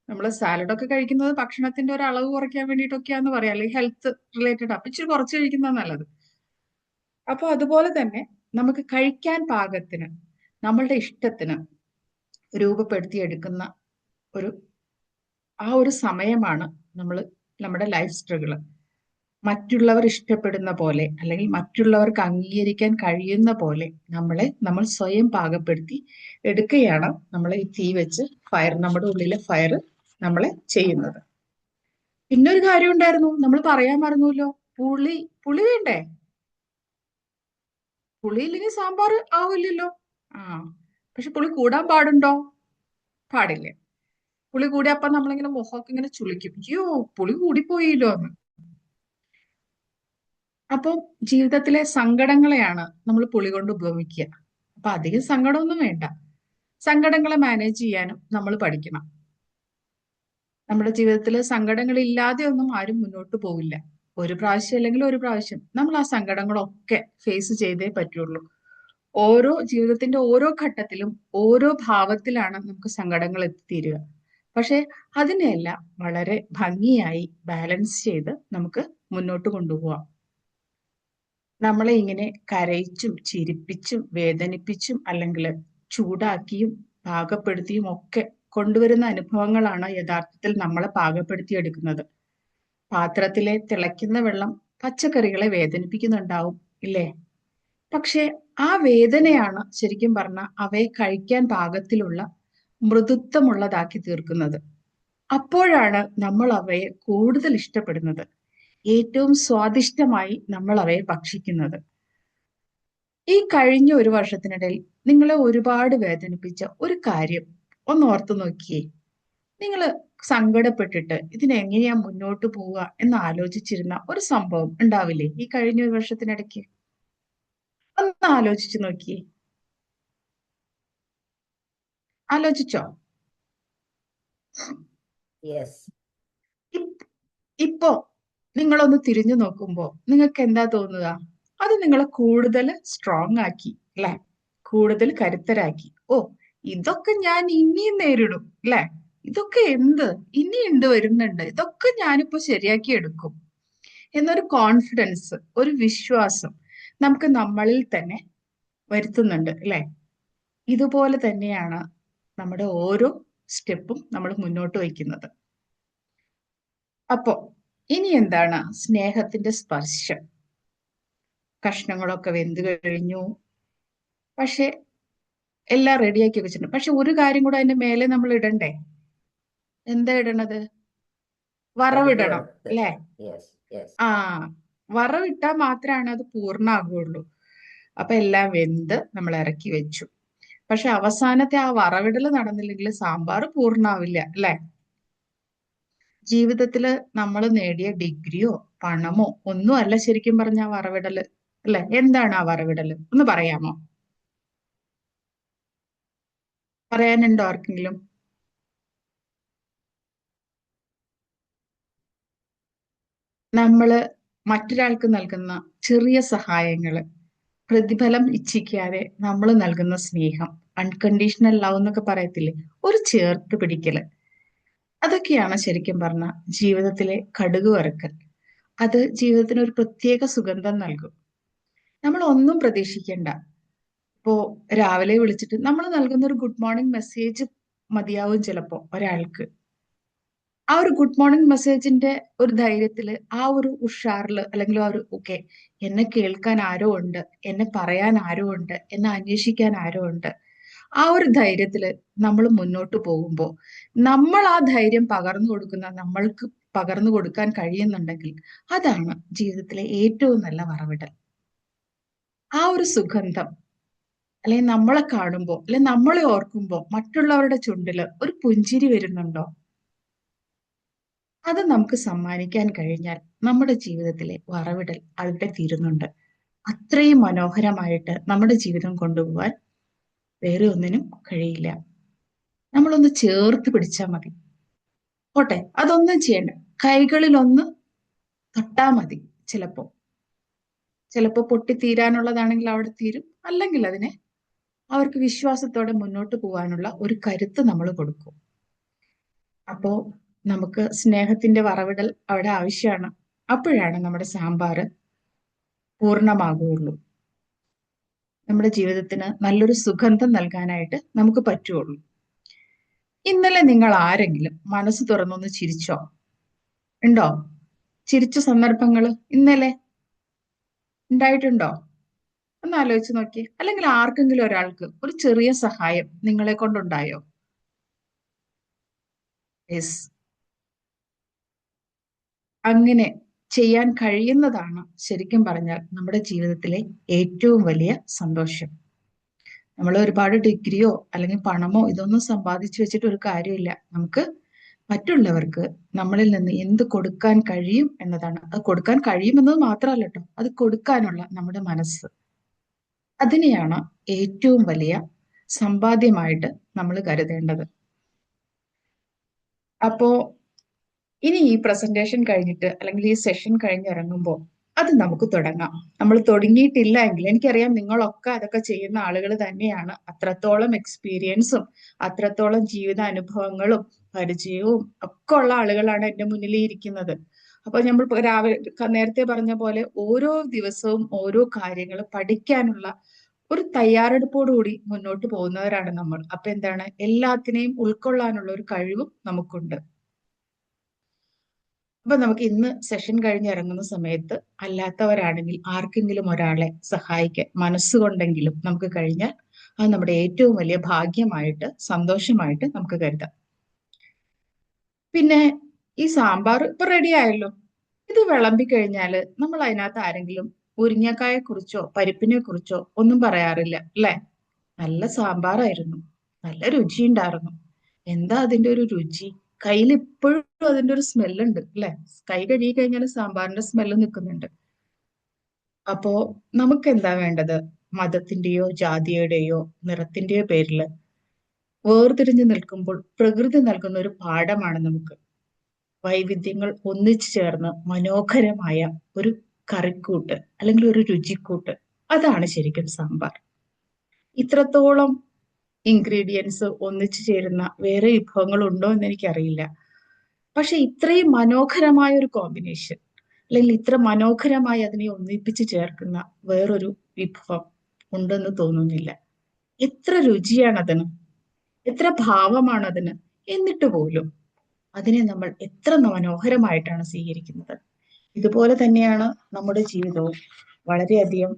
നമ്മൾ സാലഡൊക്കെ കഴിക്കുന്നത് ഭക്ഷണത്തിന്റെ ഒരു അളവ് കുറയ്ക്കാൻ വേണ്ടിയിട്ടൊക്കെയാന്ന് പറയാം, അല്ലെങ്കിൽ ഹെൽത്ത് റിലേറ്റഡ്. അപ്പൊ ഇച്ചിരി കുറച്ച് കഴിക്കുന്നത് നല്ലത്. അപ്പൊ അതുപോലെ തന്നെ നമുക്ക് കഴിക്കാൻ പാകത്തിന് നമ്മളുടെ ഇഷ്ടത്തിന് രൂപപ്പെടുത്തിയെടുക്കുന്ന ഒരു ഒരു സമയമാണ് നമ്മുടെ ലൈഫ് സ്ട്രഗിള്. മറ്റുള്ളവർ ഇഷ്ടപ്പെടുന്ന പോലെ, അല്ലെങ്കിൽ മറ്റുള്ളവർക്ക് അംഗീകരിക്കാൻ കഴിയുന്ന പോലെ നമ്മൾ സ്വയം പാകപ്പെടുത്തി എടുക്കുകയാണ് നമ്മൾ ഈ തീ വെച്ച് ഫയർ, നമ്മുടെ ഉള്ളിലെ ഫയർ നമ്മളെ ചെയ്യുന്നത്. പിന്നൊരു കാര്യം ഉണ്ടായിരുന്നു, നമ്മൾ പറയാൻ മറന്നുല്ലോ. പുളി വേണ്ടേ? പുളി ഇല്ലെങ്കിൽ സാമ്പാർ ആവില്ലല്ലോ. പക്ഷെ പുളി കൂടാൻ പാടുണ്ടോ? പാടില്ല. പുളി കൂടി അപ്പൊ നമ്മളിങ്ങനെ മുഖമൊക്കെ ഇങ്ങനെ ചുളിക്കും, അയ്യോ പുളി കൂടിപ്പോയില്ലോ എന്ന്. അപ്പൊ ജീവിതത്തിലെ സങ്കടങ്ങളെയാണ് നമ്മൾ പുളി കൊണ്ട് ഉപയോഗിക്കുക. അപ്പൊ അധികം സങ്കടമൊന്നും വേണ്ട. സങ്കടങ്ങളെ മാനേജ് ചെയ്യാനും നമ്മൾ പഠിക്കണം. നമ്മുടെ ജീവിതത്തിൽ സങ്കടങ്ങൾ ഇല്ലാതെ ഒന്നും ആരും മുന്നോട്ട് പോവില്ല. ഒരു പ്രാവശ്യം അല്ലെങ്കിൽ ഒരു പ്രാവശ്യം നമ്മൾ ആ സങ്കടങ്ങളൊക്കെ ഫേസ് ചെയ്തേ പറ്റുള്ളൂ. ജീവിതത്തിന്റെ ഓരോ ഘട്ടത്തിലും ഓരോ ഭാവത്തിലാണ് നമുക്ക് സങ്കടങ്ങൾ എത്തിത്തീരുക. പക്ഷെ അതിനെല്ലാം വളരെ ഭംഗിയായി ബാലൻസ് ചെയ്ത് നമുക്ക് മുന്നോട്ട് കൊണ്ടുപോവാം. നമ്മളെ ഇങ്ങനെ കരയിച്ചും ചിരിപ്പിച്ചും വേദനിപ്പിച്ചും അല്ലെങ്കിൽ ചൂടാക്കിയും പാകപ്പെടുത്തിയും ഒക്കെ കൊണ്ടുവരുന്ന അനുഭവങ്ങളാണ് യഥാർത്ഥത്തിൽ നമ്മളെ പാകപ്പെടുത്തിയെടുക്കുന്നത്. പാത്രത്തിലെ തിളയ്ക്കുന്ന വെള്ളം പച്ചക്കറികളെ വേദനിപ്പിക്കുന്നുണ്ടാവും ഇല്ലേ. പക്ഷെ ആ വേദനയാണ് ശരിക്കും പറഞ്ഞാൽ അവയെ കഴിക്കാൻ പാകത്തിലുള്ള മൃദുത്വമുള്ളതാക്കി തീർക്കുന്നത്. അപ്പോഴാണ് നമ്മൾ അവയെ കൂടുതൽ ഇഷ്ടപ്പെടുന്നത്, ഏറ്റവും സ്വാദിഷ്ടമായി നമ്മൾ അവയെ ഭക്ഷിക്കുന്നത്. ഈ കഴിഞ്ഞ ഒരു വർഷത്തിനിടയിൽ നിങ്ങളെ ഒരുപാട് വേദനിപ്പിച്ച ഒരു കാര്യം ഒന്ന് ഓർത്തു നോക്കിയേ. നിങ്ങൾ സങ്കടപ്പെട്ടിട്ട് ഇതിനെങ്ങനെയാ മുന്നോട്ട് പോവുക എന്ന് ആലോചിച്ചിരുന്ന ഒരു സംഭവം ഉണ്ടാവില്ലേ ഈ കഴിഞ്ഞ ഒരു വർഷത്തിനിടയ്ക്ക്? ഒന്ന് ആലോചിച്ചു നോക്കിയേ. ആലോചിച്ചോ? യെസ്. ഇപ്പോ നിങ്ങളൊന്ന് തിരിഞ്ഞു നോക്കുമ്പോ നിങ്ങൾക്ക് എന്താ തോന്നുക? അത് നിങ്ങളെ കൂടുതൽ സ്ട്രോങ് ആക്കി അല്ലെ, കൂടുതൽ കരുത്തരാക്കി. ഇതൊക്കെ ഞാൻ ഇനിയും നേരിടും അല്ലെ, ഇതൊക്കെ ഇനിയുണ്ട് വരുന്നുണ്ട്, ഇതൊക്കെ ഞാനിപ്പോ ശരിയാക്കി എടുക്കും എന്നൊരു കോൺഫിഡൻസ്, ഒരു വിശ്വാസം നമുക്ക് നമ്മളിൽ തന്നെ വരുത്തുന്നുണ്ട് അല്ലെ. ഇതുപോലെ തന്നെയാണ് നമ്മുടെ ഓരോ സ്റ്റെപ്പും നമ്മൾ മുന്നോട്ട് വയ്ക്കുന്നത്. അപ്പോ ഇനി എന്താണ് സ്നേഹത്തിന്റെ സ്പർശം? കഷ്ണങ്ങളൊക്കെ വെന്ത് കഴിഞ്ഞു, പക്ഷെ എല്ലാം റെഡിയാക്കി വെച്ചിട്ടുണ്ട്. പക്ഷെ ഒരു കാര്യം കൂടെ അതിന്റെ മേലെ നമ്മൾ ഇടണ്ടേ? എന്താ ഇടണത്? വറവിടണം അല്ലേ. Yes yes. വറവിട്ടാൽ മാത്രമാണ് അത് പൂർണ്ണമാകുള്ളൂ. അപ്പൊ എല്ലാം വെന്ത് നമ്മൾ ഇറക്കി വെച്ചു. പക്ഷെ അവസാനത്തെ ആ വറവിടൽ നടന്നില്ലെങ്കിൽ സാമ്പാർ പൂർണ്ണാവില്ല അല്ലെ? ജീവിതത്തില് നമ്മൾ നേടിയ ഡിഗ്രിയോ പണമോ ഒന്നും അല്ല ശരിക്കും പറഞ്ഞ ആ വറവിടല് അല്ലെ? എന്താണ് ആ വറവിടല് ഒന്ന് പറയാമോ? പറയാനുണ്ടോ ആർക്കെങ്കിലും? നമ്മള് മറ്റൊരാൾക്ക് നൽകുന്ന ചെറിയ സഹായങ്ങള്, പ്രതിഫലം ഇച്ഛിക്കാതെ നമ്മൾ നൽകുന്ന സ്നേഹം, അൺകണ്ടീഷണൽ ലവ് എന്നൊക്കെ പറയത്തില്ലേ, ഒരു ചേർത്ത് പിടിക്കല്, അതൊക്കെയാണ് ശരിക്കും പറഞ്ഞ ജീവിതത്തിലെ കടുക് വറുക്കൽ. അത് ജീവിതത്തിന് ഒരു പ്രത്യേക സുഗന്ധം നൽകും. നമ്മൾ ഒന്നും പ്രതീക്ഷിക്കേണ്ട. ഇപ്പോ രാവിലെ വിളിച്ചിട്ട് നമ്മൾ നൽകുന്ന ഒരു ഗുഡ് മോർണിംഗ് മെസ്സേജ് മതിയാവും ചിലപ്പോ ഒരാൾക്ക്. ആ ഒരു ഗുഡ് മോർണിംഗ് മെസ്സേജിന്റെ ഒരു ധൈര്യത്തില്, ആ ഒരു ഉഷാറില്, അല്ലെങ്കിൽ ആ ഒരു ഓക്കെ, എന്നെ കേൾക്കാൻ ആരോ ഉണ്ട്, എന്നെ പറയാൻ ആരോ ഉണ്ട്, എന്നെ അന്വേഷിക്കാൻ ആരോ ഉണ്ട്, ആ ഒരു ധൈര്യത്തില് നമ്മൾ മുന്നോട്ട് പോകുമ്പോൾ നമ്മൾ ആ ധൈര്യം പകർന്നു കൊടുക്കുന്ന, നമ്മൾക്ക് പകർന്നു കൊടുക്കാൻ കഴിയുന്നുണ്ടെങ്കിൽ അതാണ് ജീവിതത്തിലെ ഏറ്റവും നല്ല വറവിടൽ. ആ ഒരു സുഗന്ധം, അല്ലെങ്കിൽ നമ്മളെ കാണുമ്പോ, അല്ലെങ്കിൽ നമ്മളെ ഓർക്കുമ്പോ മറ്റുള്ളവരുടെ ചുണ്ടില് ഒരു പുഞ്ചിരി വരുന്നുണ്ടോ, അത് നമുക്ക് സമ്മാനിക്കാൻ കഴിഞ്ഞാൽ നമ്മുടെ ജീവിതത്തിലെ വറവിടൽ അവിടെ തീരുന്നുണ്ട്. അത്രയും മനോഹരമായിട്ട് നമ്മുടെ ജീവിതം കൊണ്ടുപോകാൻ വേറെ ഒന്നിനും കഴിയില്ല. നമ്മളൊന്ന് ചേർത്ത് പിടിച്ചാൽ മതി. പോട്ടെ, അതൊന്നും ചെയ്യണ്ട, കൈകളിൽ ഒന്ന് തൊട്ടാ മതി. ചിലപ്പോ പൊട്ടിത്തീരാനുള്ളതാണെങ്കിൽ അവിടെ തീരും, അല്ലെങ്കിൽ അതിനെ അവർക്ക് വിശ്വാസത്തോടെ മുന്നോട്ട് പോകാനുള്ള ഒരു കരുത്ത് നമ്മൾ കൊടുക്കും. അപ്പോ നമുക്ക് സ്നേഹത്തിന്റെ വറവിടൽ അവിടെ ആവശ്യമാണ്. അപ്പോഴാണ് നമ്മുടെ സാമ്പാർ പൂർണ്ണമാകുകയുള്ളൂ. നമ്മുടെ ജീവിതത്തിന് നല്ലൊരു സുഗന്ധം നൽകാനായിട്ട് നമുക്ക് പറ്റുള്ളൂ. ഇന്നലെ നിങ്ങൾ ആരെങ്കിലും മനസ്സ് തുറന്നൊന്ന് ചിരിച്ചോ? ഉണ്ടോ? ചിരിച്ച സന്ദർഭങ്ങൾ ഇന്നലെ ഉണ്ടായിട്ടുണ്ടോ? ഒന്ന് ആലോചിച്ച് നോക്കിയേ. അല്ലെങ്കിൽ ആർക്കെങ്കിലും ഒരാൾക്ക് ഒരു ചെറിയ സഹായം നിങ്ങളെ കൊണ്ടുണ്ടായോ? യെസ്, അങ്ങനെ ചെയ്യാൻ കഴിയുന്നതാണ് ശരിക്കും പറഞ്ഞാൽ നമ്മുടെ ജീവിതത്തിലെ ഏറ്റവും വലിയ സന്തോഷം. നമ്മൾ ഒരുപാട് ഡിഗ്രിയോ അല്ലെങ്കിൽ പണമോ ഇതൊന്നും സമ്പാദിച്ചു വെച്ചിട്ട് ഒരു കാര്യമില്ല. നമുക്ക് മറ്റുള്ളവർക്ക് നമ്മളിൽ നിന്ന് എന്ത് കൊടുക്കാൻ കഴിയും എന്നതാണ്. അത് കൊടുക്കാൻ കഴിയുമെന്നത് മാത്രമല്ല കേട്ടോ, അത് കൊടുക്കാനുള്ള നമ്മുടെ മനസ്സ്, അതിനെയാണ് ഏറ്റവും വലിയ സമ്പാദ്യമായിട്ട് നമ്മൾ കരുതേണ്ടത്. അപ്പോ ഇനി ഈ പ്രസന്റേഷൻ കഴിഞ്ഞിട്ട്, അല്ലെങ്കിൽ ഈ സെഷൻ കഴിഞ്ഞിറങ്ങുമ്പോൾ അത് നമുക്ക് തുടങ്ങാം. നമ്മൾ തുടങ്ങിയിട്ടില്ല എങ്കിൽ, എനിക്കറിയാം നിങ്ങളൊക്കെ അതൊക്കെ ചെയ്യുന്ന ആളുകൾ തന്നെയാണ്. അത്രത്തോളം എക്സ്പീരിയൻസും അത്രത്തോളം ജീവിത അനുഭവങ്ങളും പരിചയവും ഒക്കെ ഉള്ള ആളുകളാണ് എൻ്റെ മുന്നിൽ ഇരിക്കുന്നത്. അപ്പൊ നമ്മൾ നേരത്തെ പറഞ്ഞ പോലെ ഓരോ ദിവസവും ഓരോ കാര്യങ്ങൾ പഠിക്കാനുള്ള ഒരു തയ്യാറെടുപ്പോടുകൂടി മുന്നോട്ട് പോകുന്നവരാണ് നമ്മൾ. അപ്പൊ എന്താണ്, എല്ലാത്തിനെയും ഉൾക്കൊള്ളാനുള്ള ഒരു കഴിവും നമുക്കുണ്ട്. അപ്പൊ നമുക്ക് ഇന്ന് സെഷൻ കഴിഞ്ഞ് ഇറങ്ങുന്ന സമയത്ത് അല്ലാത്തവരാണെങ്കിൽ ആർക്കെങ്കിലും ഒരാളെ സഹായിക്കാൻ മനസ്സുകൊണ്ടെങ്കിലും നമുക്ക് കഴിഞ്ഞാൽ അത് നമ്മുടെ ഏറ്റവും വലിയ ഭാഗ്യമായിട്ട്, സന്തോഷമായിട്ട് നമുക്ക് കരുതാം. പിന്നെ ഈ സാമ്പാർ ഇപ്പൊ റെഡി ആയല്ലോ. ഇത് വിളമ്പി കഴിഞ്ഞാല് നമ്മൾ അതിനകത്ത് ആരെങ്കിലും മുരിങ്ങക്കായെ കുറിച്ചോ പരിപ്പിനെ കുറിച്ചോ ഒന്നും പറയാറില്ല അല്ലെ? നല്ല സാമ്പാറായിരുന്നു, നല്ല രുചി ഉണ്ടായിരുന്നു. എന്താ അതിന്റെ ഒരു രുചി? കയ്യിൽ ഇപ്പോഴും അതിന്റെ ഒരു സ്മെല്ലുണ്ട് അല്ലെ? കൈ കഴുകി കഴിഞ്ഞാൽ സാമ്പാറിന്റെ സ്മെല്ല് നിൽക്കുന്നുണ്ട്. അപ്പോ നമുക്ക് എന്താ വേണ്ടത്? മതത്തിന്റെയോ ജാതിയുടെയോ നിറത്തിന്റെയോ പേരിൽ വേർതിരിഞ്ഞു നിൽക്കുമ്പോൾ പ്രകൃതി നൽകുന്ന ഒരു പാഠമാണ് നമുക്ക്. വൈവിധ്യങ്ങൾ ഒന്നിച്ചു ചേർന്ന് മനോഹരമായ ഒരു കറിക്കൂട്ട്, അല്ലെങ്കിൽ ഒരു രുചിക്കൂട്ട്, അതാണ് ശരിക്കും സാമ്പാർ. ഇത്രത്തോളം ഇൻഗ്രീഡിയൻസ് ഒന്നിച്ചു ചേരുന്ന വേറെ വിഭവങ്ങൾ ഉണ്ടോ എന്ന് എനിക്കറിയില്ല. പക്ഷെ ഇത്രയും മനോഹരമായ ഒരു കോമ്പിനേഷൻ, അല്ലെങ്കിൽ ഇത്ര മനോഹരമായി അതിനെ ഒന്നിപ്പിച്ച് ചേർക്കുന്ന വേറൊരു വിഭവം ഉണ്ടെന്ന് തോന്നുന്നില്ല. എത്ര രുചിയാണതിന്, എത്ര ഭാവമാണതിന്. എന്നിട്ട് പോലും അതിനെ നമ്മൾ എത്ര മനോഹരമായിട്ടാണ് സ്വീകരിക്കുന്നത്. ഇതുപോലെ തന്നെയാണ് നമ്മുടെ ജീവിതവും. വളരെയധികം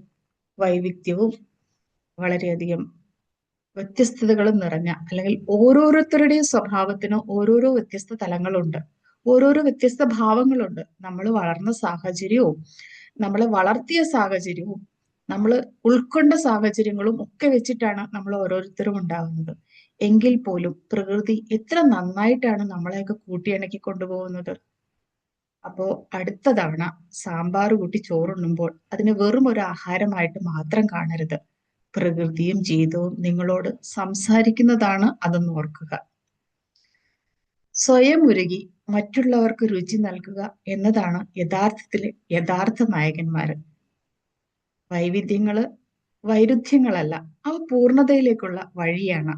വൈവിധ്യവും വളരെയധികം വ്യത്യസ്തതകളും നിറഞ്ഞ, അല്ലെങ്കിൽ ഓരോരുത്തരുടെയും സ്വഭാവത്തിന് ഓരോരോ വ്യത്യസ്ത തലങ്ങളുണ്ട്, ഓരോരോ വ്യത്യസ്ത ഭാവങ്ങളുണ്ട്. നമ്മൾ വളർന്ന സാഹചര്യവും നമ്മളെ വളർത്തിയ സാഹചര്യവും നമ്മൾ ഉൾക്കൊണ്ട സാഹചര്യങ്ങളും ഒക്കെ വെച്ചിട്ടാണ് നമ്മൾ ഓരോരുത്തരും ഉണ്ടാകുന്നത്. എങ്കിൽ പോലും പ്രകൃതി എത്ര നന്നായിട്ടാണ് നമ്മളെയൊക്കെ കൂട്ടിയിണക്കി കൊണ്ടുപോകുന്നത്. അപ്പോ അടുത്ത തവണ സാമ്പാർ കൂട്ടി ചോറുണ്ണുമ്പോൾ അതിനെ വെറും ഒരു ആഹാരമായിട്ട് മാത്രം കാണരുത്. പ്രകൃതിയും ജീവിതവും നിങ്ങളോട് സംസാരിക്കുന്നതാണ് അതെന്ന് ഓർക്കുക. സ്വയം ഉരുകി മറ്റുള്ളവർക്ക് രുചി നൽകുക എന്നതാണ് യഥാർത്ഥ നായകന്മാര്. വൈരുദ്ധ്യങ്ങളല്ല, അവ പൂർണ്ണതയിലേക്കുള്ള വഴിയാണ്.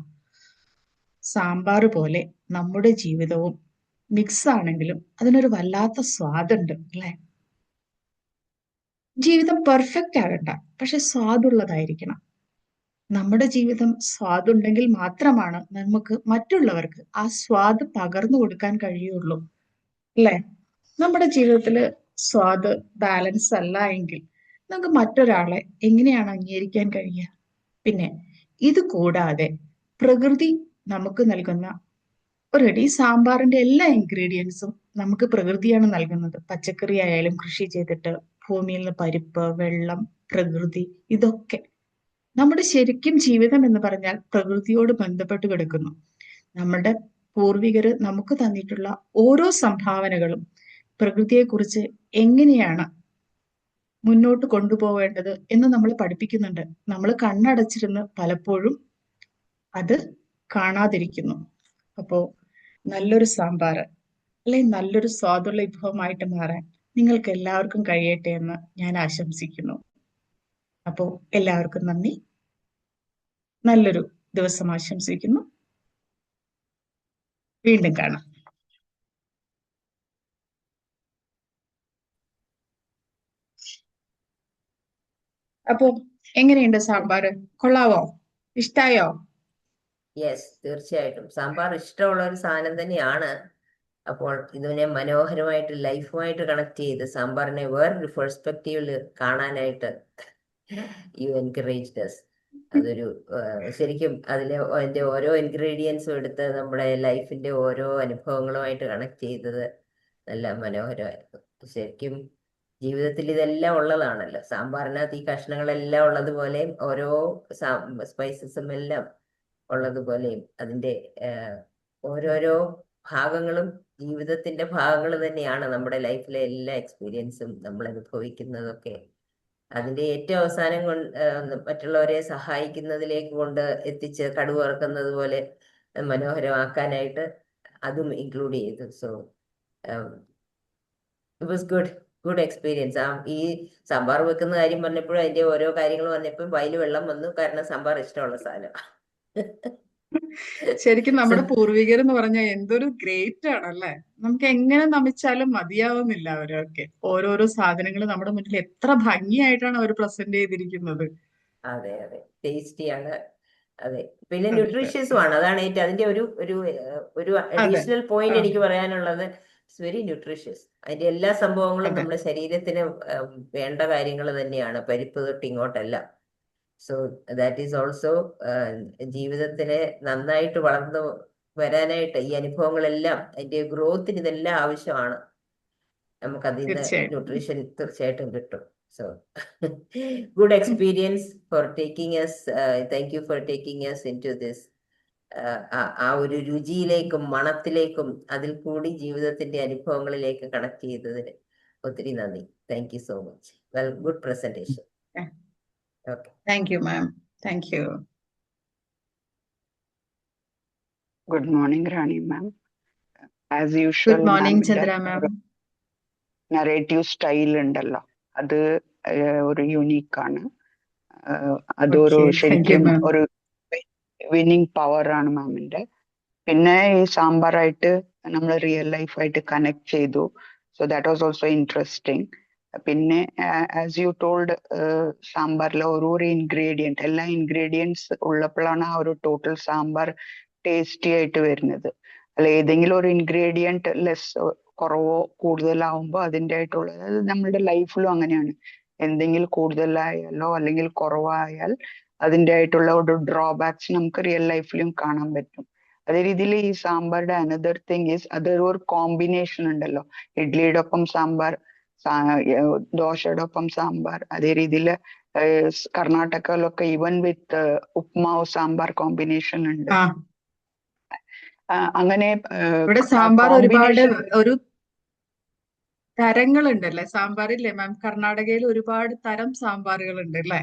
സാമ്പാർ പോലെ നമ്മുടെ ജീവിതവും മിക്സ് ആണെങ്കിലും അതിനൊരു വല്ലാത്ത സ്വാദുണ്ട് അല്ലെ? ജീവിതം പെർഫെക്റ്റ് ആകണ്ട, പക്ഷെ സ്വാദുള്ളതായിരിക്കണം. നമ്മുടെ ജീവിതം സ്വാദുണ്ടെങ്കിൽ മാത്രമാണ് നമുക്ക് മറ്റുള്ളവർക്ക് ആ സ്വാദ് പകർന്നു കൊടുക്കാൻ കഴിയുള്ളൂ അല്ലെ? നമ്മുടെ ജീവിതത്തില് സ്വാദ് ബാലൻസ് അല്ല എങ്കിൽ നമുക്ക് മറ്റൊരാളെ എങ്ങനെയാണ് അംഗീകരിക്കാൻ കഴിയുക? പിന്നെ ഇത് കൂടാതെ പ്രകൃതി നമുക്ക് നൽകുന്ന ഈ സാമ്പാറിന്റെ എല്ലാ ഇൻഗ്രീഡിയൻസും നമുക്ക് പ്രകൃതിയാണ് നൽകുന്നത്. പച്ചക്കറി ആയാലും കൃഷി ചെയ്തിട്ട് ഭൂമിയിൽ നിന്ന് പരിപ്പ്, വെള്ളം, പ്രകൃതി, ഇതൊക്കെ നമ്മുടെ ശരിക്കും ജീവിതം എന്ന് പറഞ്ഞാൽ പ്രകൃതിയോട് ബന്ധപ്പെട്ട് കിടക്കുന്നു. നമ്മുടെ പൂർവികര് നമുക്ക് തന്നിട്ടുള്ള ഓരോ സംഭാവനകളും പ്രകൃതിയെക്കുറിച്ച് എങ്ങനെയാണ് മുന്നോട്ട് കൊണ്ടുപോവേണ്ടത് എന്ന് നമ്മൾ പഠിപ്പിക്കുന്നുണ്ട്. നമ്മൾ കണ്ണടച്ചിരുന്ന് പലപ്പോഴും അത് കാണാതിരിക്കുന്നു. അപ്പോ നല്ലൊരു സാമ്പാർ അല്ലെങ്കിൽ നല്ലൊരു സ്വാദുള്ള വിഭവമായിട്ട് മാറാൻ നിങ്ങൾക്ക് എല്ലാവർക്കും കഴിയട്ടെ എന്ന് ഞാൻ ആശംസിക്കുന്നു. അപ്പോ എല്ലാവർക്കും നന്ദി. നല്ലൊരു ദിവസം ആശംസിക്കുന്നു. വീണ്ടും കാണാം. അപ്പോ എങ്ങനെയുണ്ട് സാമ്പാർ? കൊള്ളാവോ? ഇഷ്ടായോ? യെസ്, തീർച്ചയായിട്ടും സാമ്പാർ ഇഷ്ടമുള്ള ഒരു സാധനം തന്നെയാണ്. അപ്പോൾ ഇതിനെ മനോഹരമായിട്ട് ലൈഫുമായിട്ട് കണക്ട് ചെയ്ത് സാമ്പാറിനെ വേറൊരു പെർസ്പെക്റ്റീവിൽ കാണാനായിട്ട് യു എൻകറേജ്ഡ് us. അതൊരു ശരിക്കും അതിന്റെ ഓരോ ഇൻഗ്രീഡിയൻസും എടുത്ത് നമ്മുടെ ലൈഫിന്റെ ഓരോ അനുഭവങ്ങളുമായിട്ട് കണക്ട് ചെയ്തത് നല്ല മനോഹരമായിരുന്നു. ശരിക്കും ജീവിതത്തിൽ ഇതെല്ലാം ഉള്ളതാണല്ലോ. സാമ്പാറിനകത്ത് ഈ കഷ്ണങ്ങളെല്ലാം ഉള്ളതുപോലെയും ഓരോ സ്പൈസസും എല്ലാം ഉള്ളതുപോലെയും അതിന്റെ ഓരോരോ ഭാഗങ്ങളും ജീവിതത്തിന്റെ ഭാഗങ്ങൾ തന്നെയാണ്. നമ്മുടെ ലൈഫിലെ എല്ലാ എക്സ്പീരിയൻസും നമ്മൾ അനുഭവിക്കുന്നതൊക്കെ അതിന്റെ ഏറ്റവും അവസാനം മറ്റുള്ളവരെ സഹായിക്കുന്നതിലേക്ക് കൊണ്ട് എത്തിച്ച് കടുക് വറുക്കുന്നത് പോലെ മനോഹരമാക്കാനായിട്ട് അതും ഇൻക്ലൂഡ് ചെയ്തു. So it was good experience. ഈ സാമ്പാർ വെക്കുന്ന കാര്യം പറഞ്ഞപ്പോഴും അതിന്റെ ഓരോ കാര്യങ്ങൾ വന്നപ്പോൾ വായിൽ വെള്ളം വന്നു. കാരണം സാമ്പാർ ഇഷ്ടമുള്ള സാധനം. ശരിക്കും നമ്മുടെ പൂർവികർ എന്ന് പറഞ്ഞാൽ എന്തൊരു ഗ്രേറ്റ് ആണല്ലേ. നമുക്ക് എങ്ങനെ നമിച്ചാലും മതിയാവുന്നില്ല. അവരൊക്കെ ഓരോരോ സാധനങ്ങൾ നമ്മുടെ മുന്നിൽ എത്ര ഭംഗിയായിട്ടാണ് അവർ പ്രസന്റ് ചെയ്തിരിക്കുന്നത്. അതെ അതെ, ടേസ്റ്റിയാണ്. അതെ, പിന്നെ ന്യൂട്രീഷ്യസും ആണ്. അതാണ് അതിന്റെ ഒരു അഡീഷണൽ പോയിന്റ് എനിക്ക് പറയാനുള്ളത്. It's very nutritious. അതിന്റെ എല്ലാ സംഭവങ്ങളും നമ്മുടെ ശരീരത്തിന് വേണ്ട കാര്യങ്ങൾ തന്നെയാണ്, പരിപ്പ് തൊട്ട് ഇങ്ങോട്ടല്ല. സോ ദാറ്റ് ഈസ് ഓൾസോ ജീവിതത്തിനെ നന്നായിട്ട് വളർന്നു വരാനായിട്ട് ഈ അനുഭവങ്ങളെല്ലാം അതിന്റെ ഗ്രോത്തിന് ഇതെല്ലാം ആവശ്യമാണ്. നമുക്ക് അതിൽ നിന്ന് ന്യൂട്രീഷൻ തീർച്ചയായിട്ടും കിട്ടും. So good experience for taking us. Thank you for taking us into this. ആ ഒരു രുചിയിലേക്കും മണത്തിലേക്കും അതിൽ കൂടി ജീവിതത്തിന്റെ അനുഭവങ്ങളിലേക്ക് കണക്ട് ചെയ്തതിന് ഒത്തിരി നന്ദി. Thank you so much. Well, good presentation. Okay. Thank you, ma'am. Thank you. Good morning, Rani ma'am. As usual, Good morning, Chandra ma'am. Narrative style ഉണ്ടല്ലോ, അത് ഒരു യുണീക്ക് ആണ്. അതൊരു ശരിക്കും ഒരു വിന്നിങ് പവർ ആണ് മാമിന്റെ. പിന്നെ ഈ സാമ്പാറായിട്ട് നമ്മൾ റിയൽ ലൈഫായിട്ട് കണക്ട് ചെയ്തു. So that was also interesting. പിന്നെ ആസ് യു ടോൾഡ്, സാമ്പാറിലെ ഓരോരോ ഇൻഗ്രീഡിയൻറ്റ്, എല്ലാ ഇൻഗ്രീഡിയൻസ് ഉള്ളപ്പോഴാണ് ആ ഒരു ടോട്ടൽ സാമ്പാർ ടേസ്റ്റി ആയിട്ട് വരുന്നത്. അല്ല ഏതെങ്കിലും ഒരു ഇൻഗ്രീഡിയൻറ്റ് കുറവോ കൂടുതലാവുമ്പോൾ അതിൻ്റെ ആയിട്ടുള്ള, നമ്മളുടെ ലൈഫിലും അങ്ങനെയാണ്. എന്തെങ്കിലും കൂടുതലായാലോ അല്ലെങ്കിൽ കുറവായാൽ അതിൻ്റെ ആയിട്ടുള്ള ഒരു ഡ്രോബാക്സ് നമുക്ക് റിയൽ ലൈഫിലും കാണാൻ പറ്റും. അതേ രീതിയിൽ ഈ സാമ്പാറുടെ അനദർ തിങ് ഈസ്, അതൊരു കോമ്പിനേഷൻ ഉണ്ടല്ലോ. ഇഡ്ലിയുടെ ഒപ്പം സാമ്പാർ, ദോശയുടെ ഒപ്പം സാമ്പാർ. അതേ രീതിയിൽ കർണാടകയിലൊക്കെ ഈവൻ വിത്ത് ഉപ്മാവ് സാമ്പാർ കോമ്പിനേഷൻ ഉണ്ട്. ആ അങ്ങനെ ഇവിടെ സാമ്പാർ ഒരുപാട് കോമ്പിനേഷൻ ഒരു തരങ്ങളുണ്ടല്ലേ സാമ്പാറില്ലേ മാം? കർണാടകയിൽ ഒരുപാട് തരം സാമ്പാറുകളുണ്ട് അല്ലേ?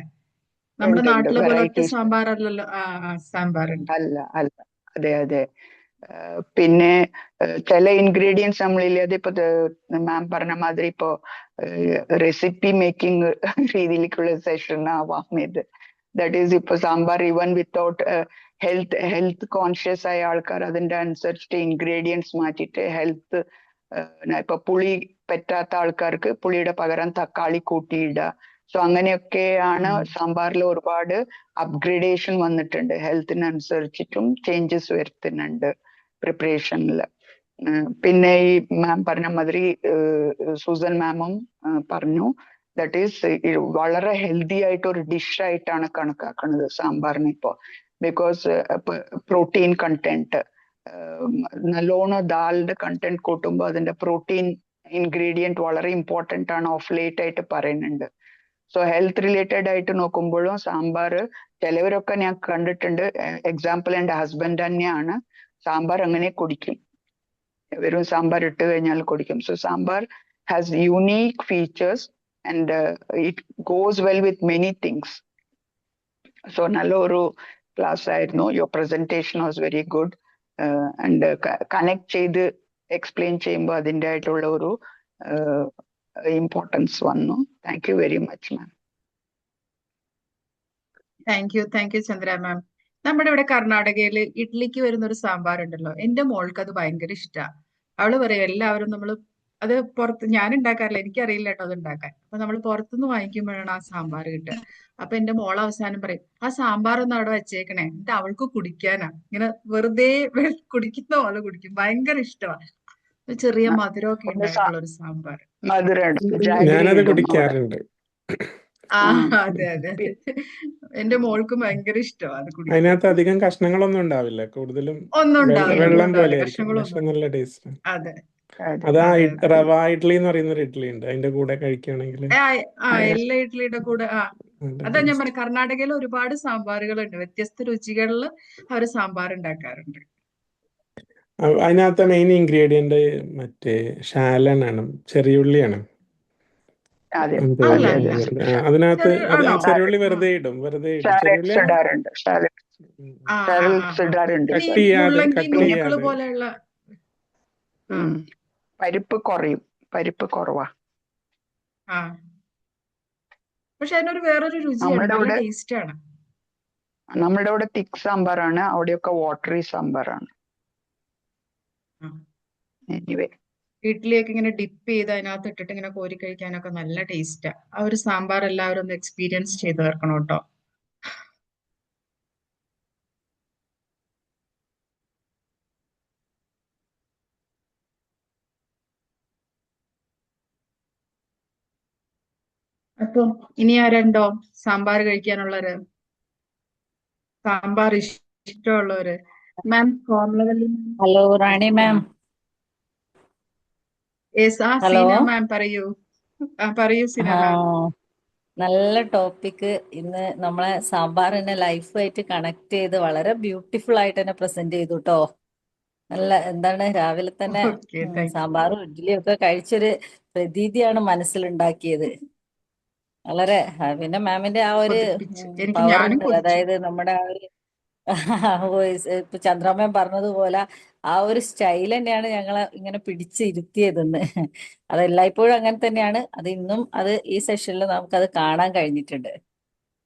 നമ്മുടെ ഉണ്ട് നാട്ടിലെ പോലെ ഒറ്റ വെറൈറ്റീസ് സാമ്പാറല്ലല്ലോ. സാമ്പാറുണ്ട്. അല്ല അല്ല. അതെ അതെ. പിന്നെ ചില ഇൻഗ്രീഡിയൻസ് നമ്മളില്ലേ, അതിപ്പോ മാം പറഞ്ഞ മാതിരി ഇപ്പോ റെസിപ്പി മേക്കിംഗ് രീതിയിലേക്കുള്ള സെഷൻ ആവാം ഇത്. ദാറ്റ് ഈസ് ഇപ്പൊ sambar even without health conscious ആയ ആൾക്കാർ അതിന്റെ അനുസരിച്ചിട്ട് ഇൻഗ്രീഡിയൻസ് മാറ്റിയിട്ട് ഹെൽത്ത്, ഇപ്പൊ പുളി പറ്റാത്ത ആൾക്കാർക്ക് പുളിയുടെ പകരം തക്കാളി കൂട്ടിയിടുക. സോ അങ്ങനെയൊക്കെയാണ് സാമ്പാറിൽ ഒരുപാട് അപ്ഗ്രേഡേഷൻ വന്നിട്ടുണ്ട്. ഹെൽത്തിനനുസരിച്ചിട്ടും ചേഞ്ചസ് വരുത്തുന്നുണ്ട് പ്രിപ്പറേഷനിൽ. പിന്നെ ഈ മാം പറഞ്ഞ മാതിരി സൂസൻ മാമും പറഞ്ഞു, ദാറ്റ് ഈസ് വളരെ ഹെൽത്തി ആയിട്ട് ഒരു ഡിഷ് ആയിട്ടാണ് കണക്കാക്കുന്നത് സാമ്പാറിന് ഇപ്പോ. ബിക്കോസ് പ്രോട്ടീൻ കണ്ടന്റ് നല്ലോണം ദാലിന്റെ കണ്ടന്റ് കൂട്ടുമ്പോൾ അതിന്റെ പ്രോട്ടീൻ ഇൻഗ്രീഡിയന്റ് വളരെ ഇമ്പോർട്ടന്റ് ആണ് ഓഫ് ലേറ്റ് ആയിട്ട് പറയുന്നുണ്ട്. സോ ഹെൽത്ത് റിലേറ്റഡ് ആയിട്ട് നോക്കുമ്പോഴും സാമ്പാർ ചിലവരൊക്കെ ഞാൻ കണ്ടിട്ടുണ്ട്. എക്സാമ്പിൾ എൻ്റെ ഹസ്ബൻഡ് തന്നെയാണ്, സാമ്പാർ അങ്ങനെ കുടിക്കും, വെറും സാമ്പാർ ഇട്ട് കഴിഞ്ഞാൽ കുടിക്കും. So sambar has unique features and it goes well with many things. So നല്ല ഒരു ക്ലാസ് ആയിരുന്നു. Your presentation was very good and connect ചെയ്ത് എക്സ്പ്ലെയിൻ ചെയ്യുമ്പോൾ അതിൻ്റെ ആയിട്ടുള്ള ഒരു ഇമ്പോർട്ടൻസ് വന്നു. Thank you very much ma'am. Thank you Chandra ma'am. നമ്മുടെ ഇവിടെ കർണാടകയിൽ ഇഡ്ലിക്ക് വരുന്ന ഒരു സാമ്പാർ ഉണ്ടല്ലോ, എന്റെ മോൾക്ക് അത് ഭയങ്കര ഇഷ്ടമാണ്. അവള് പറയും എല്ലാവരും നമ്മൾ അത് പുറത്ത്, ഞാൻ ഉണ്ടാക്കാറില്ല, എനിക്കറിയില്ല കേട്ടോ അത് ഉണ്ടാക്കാൻ. അപ്പൊ നമ്മൾ പുറത്തുനിന്ന് വാങ്ങിക്കുമ്പോഴാണ് ആ സാമ്പാർ കിട്ടുക. അപ്പൊ എന്റെ മോൾ അവസാനം പറയും, ആ സാമ്പാർ ഒന്ന് അവിടെ വെച്ചേക്കണേ, എന്നിട്ട് അവൾക്ക് കുടിക്കാനാ. ഇങ്ങനെ വെറുതെ കുടിക്കുന്ന പോലെ കുടിക്കും, ഭയങ്കര ഇഷ്ടമാണ്. ചെറിയ മധുരമൊക്കെ ഉണ്ടായിട്ടുള്ള ഒരു സാമ്പാർ. മധുരം ഞാനത് കുടിക്കാറുണ്ട്. ആ അതെ അതെ അതെ. എന്റെ മോൾക്കും ഭയങ്കര ഇഷ്ടമാണ് അത് കുടിക്കാൻ. അതിനകത്ത് അധികം കഷ്ണങ്ങളൊന്നും ഉണ്ടാവില്ല, കൂടുതലും ഒന്നും ഉണ്ടാവില്ല, വെള്ളം പോലെ ആയിരിക്കും. കഷ്ണങ്ങളൊന്നും. പക്ഷെ നല്ല ടേസ്റ്റ്. അതെ അതാ അതെ റവ ഇഡ്ലി എന്ന് പറയുന്ന ഒരു ഇഡ്ലി ഉണ്ട്, അതിന്റെ കൂടെ കഴിക്കുകയാണെങ്കിൽ എല്ലാ ഇഡ്ലിയുടെ കൂടെ. അതാ ഞാൻ പറഞ്ഞ, കർണാടകയിൽ ഒരുപാട് സാമ്പാറുകളുണ്ട്, വ്യത്യസ്ത രുചികളിൽ അവർ സാമ്പാർ ഉണ്ടാക്കാറുണ്ട്. അതിനകത്ത് മെയിൻ ഇൻഗ്രീഡിയന്റ് മറ്റേ ഷാലനാണ്, ചെറിയുള്ളിയാണ്. അതെ അല്ല അതെ അല്ല അതെ. അതിനകത്ത് ആണോ? ചെറിയുള്ളി വെറുതെ ഇടും, ചെറിയുള്ളി ഇടാറുണ്ട്, ഇടാറുണ്ട്. കട്ട് ഈ ചെയ്യാതെ മുള്ളങ്കി കട്ട് നൂക്കള് ചെയ്യാതെ. പോലെയുള്ള പരിപ്പ് കുറയും, പരിപ്പ് കുറവാ. ആ പക്ഷെ അതിനൊരു വേറൊരു രുചിയാണ്, നല്ല ടേസ്റ്റ് ആണ്. നമ്മുടെ ഇവിടെ തിക്ക് സാമ്പാറാണ്, അവിടെയൊക്കെ വാട്ടറി സാമ്പാറാണ്. എനിവേ, ഇഡ്ഡലിയൊക്കെ ഇങ്ങനെ ഡിപ്പ് ചെയ്ത് അതിനകത്ത് ഇട്ടിട്ട് ഇങ്ങനെ കോരി കഴിക്കാനൊക്കെ നല്ല ടേസ്റ്റാ. ആ ഒരു സാമ്പാർ എല്ലാവരും ഒന്ന് എക്സ്പീരിയൻസ് ചെയ്ത് തീർക്കണം കേട്ടോ. അപ്പൊ ഇനി ആരുണ്ടോ സാമ്പാർ കഴിക്കാനുള്ളവര്, സാമ്പാർ ഇഷ്ടമുള്ളവര്? മാം കോമളവല്ലി ഹലോ റാണി മാം. ഹലോ. സീന മാം പറയൂ. പറയൂ സീന മാം. നല്ല ടോപ്പിക്. ഇന്ന് നമ്മളെ സാമ്പാറിനെ ലൈഫായിട്ട് കണക്ട് ചെയ്ത് വളരെ ബ്യൂട്ടിഫുൾ ആയിട്ട് തന്നെ പ്രസന്റ് ചെയ്തു കേട്ടോ. നല്ല എന്താണ്, രാവിലെ തന്നെ ഓക്കെ, താങ്ക് യു. സാമ്പാറും ഇഡ്ഡലിയും ഒക്കെ കഴിച്ചൊരു പ്രതീതിയാണ് മനസ്സിലുണ്ടാക്കിയത്. വളരെ പിന്നെ മാമിന്റെ ആ ഒരു കൊതിപ്പിച്ച് എനിക്ക്, പവർ ഞാനും ഉണ്ട്. കൊതിച്ചു. അതായത് നമ്മുടെ ആ ഒരു ഇപ്പൊ ചന്ദ്രമ്മൻ പറഞ്ഞതുപോലെ ആ ഒരു സ്റ്റൈൽ തന്നെയാണ് ഞങ്ങളെ ഇങ്ങനെ പിടിച്ചിരുത്തിയതെന്ന്. അത് എല്ലായ്പ്പോഴും അങ്ങനെ തന്നെയാണ്. അത് ഇന്നും അത് ഈ സെഷനിൽ നമുക്കത് കാണാൻ കഴിഞ്ഞിട്ടുണ്ട്.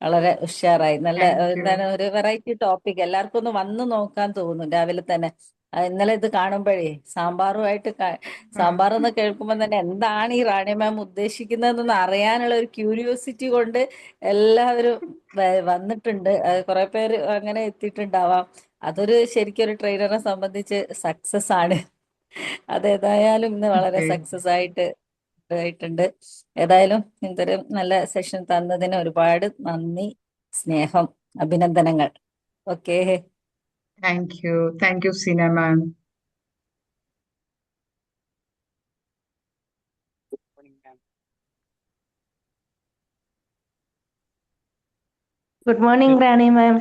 വളരെ ഉഷാറായി. നല്ല താങ്ക് യു. എന്താണ്, ഒരു വെറൈറ്റി ടോപ്പിക്. എല്ലാവർക്കും ഒന്ന് വന്ന് നോക്കാൻ തോന്നും രാവിലെ തന്നെ. ഇന്നലെ ഇത് കാണുമ്പോഴേ സാമ്പാറുമായിട്ട് സാമ്പാർ എന്ന് കേൾക്കുമ്പോൾ തന്നെ എന്താണ് ഈ റാണി മാം ഉദ്ദേശിക്കുന്നതെന്ന് അറിയാനുള്ള ഒരു ക്യൂരിയോസിറ്റി കൊണ്ട് എല്ലാവരും വന്നിട്ടുണ്ട്. കുറെ പേര് അങ്ങനെ എത്തിയിട്ടുണ്ടാവാം. അതൊരു ശരിക്കും ഒരു ട്രെയിനറെ സംബന്ധിച്ച് സക്സസ് ആണ്. അതേതായാലും ഇന്ന് വളരെ സക്സസ് ആയിട്ടുണ്ട്. ഏതായാലും ഇതൊരു നല്ല സെഷൻ തന്നതിന് ഒരുപാട് നന്ദി, സ്നേഹം, അഭിനന്ദനങ്ങൾ. Okay, thank you Seena ma'am. Good morning, Rani ma'am.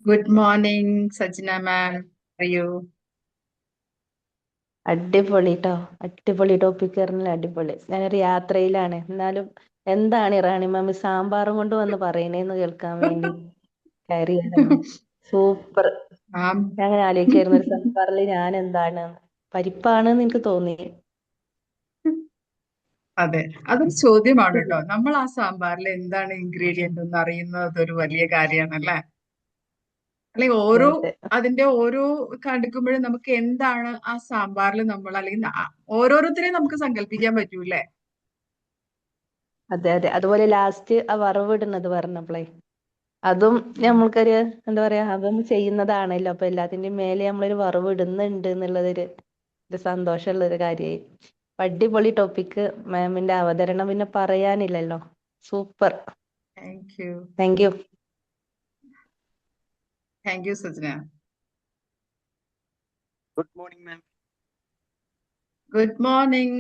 Good morning Sajna ma'am. അറിയൂ അടിപൊളി ട്ടോ. അടിപൊളി ടോപ്പിക് പറഞ്ഞാൽ അടിപൊളി. ഞാനൊരു യാത്രയിലാണ്. എന്നാലും എന്താണ് ഈ റാണി മാം സാമ്പാറും കൊണ്ട് വന്ന് പറയണേന്ന് കേൾക്കാൻ വേണ്ടി കയറിയതാണ്. സൂപ്പർ. മാം. ഞാൻ അങ്ങനെ ആലോചിക്കായിരുന്നു ഒരു സാമ്പാറിൽ ഞാൻ എന്താണ് പരിപ്പാണെന്ന് എനിക്ക് തോന്നി. അതെ, അതൊരു ചോദ്യമാണ് കേട്ടോ. നമ്മൾ ആ സാമ്പാറിൽ എന്താണ് ഇൻഗ്രീഡിയന്റ് എന്ന് അറിയുന്നത് അതൊരു വലിയ കാര്യമാണ് അല്ലേ? അല്ലെങ്കിൽ ഓരോ അതെ അതിന്റെ ഓരോ കടുക്കുമ്പോഴും നമുക്ക് എന്താണ് ആ സാമ്പാറിൽ നമ്മൾ അല്ലെങ്കിൽ ഓരോരുത്തരെയും നമുക്ക് സങ്കല്പിക്കാൻ പറ്റൂല്ലേ? അതെ അതെ. അതുപോലെ ലാസ്റ്റ് ആ വറവിടുന്നത് പറഞ്ഞപ്പോളേ അതും നമ്മൾക്കൊരു എന്താ പറയാ അതും ചെയ്യുന്നതാണല്ലോ. അപ്പൊ എല്ലാത്തിന്റെയും മേലെ നമ്മളൊരു വറവ് ഇടുന്നുണ്ട് എന്നുള്ളതൊരു സന്തോഷമുള്ള ഒരു കാര്യമായി. അടിപൊളി ടോപ്പിക്ക്. മാമിന്റെ അവതരണം പിന്നെ പറയാനില്ലല്ലോ. Super. Thank you. Thank you. Thank you Sajna. Good morning ma'am. Good morning.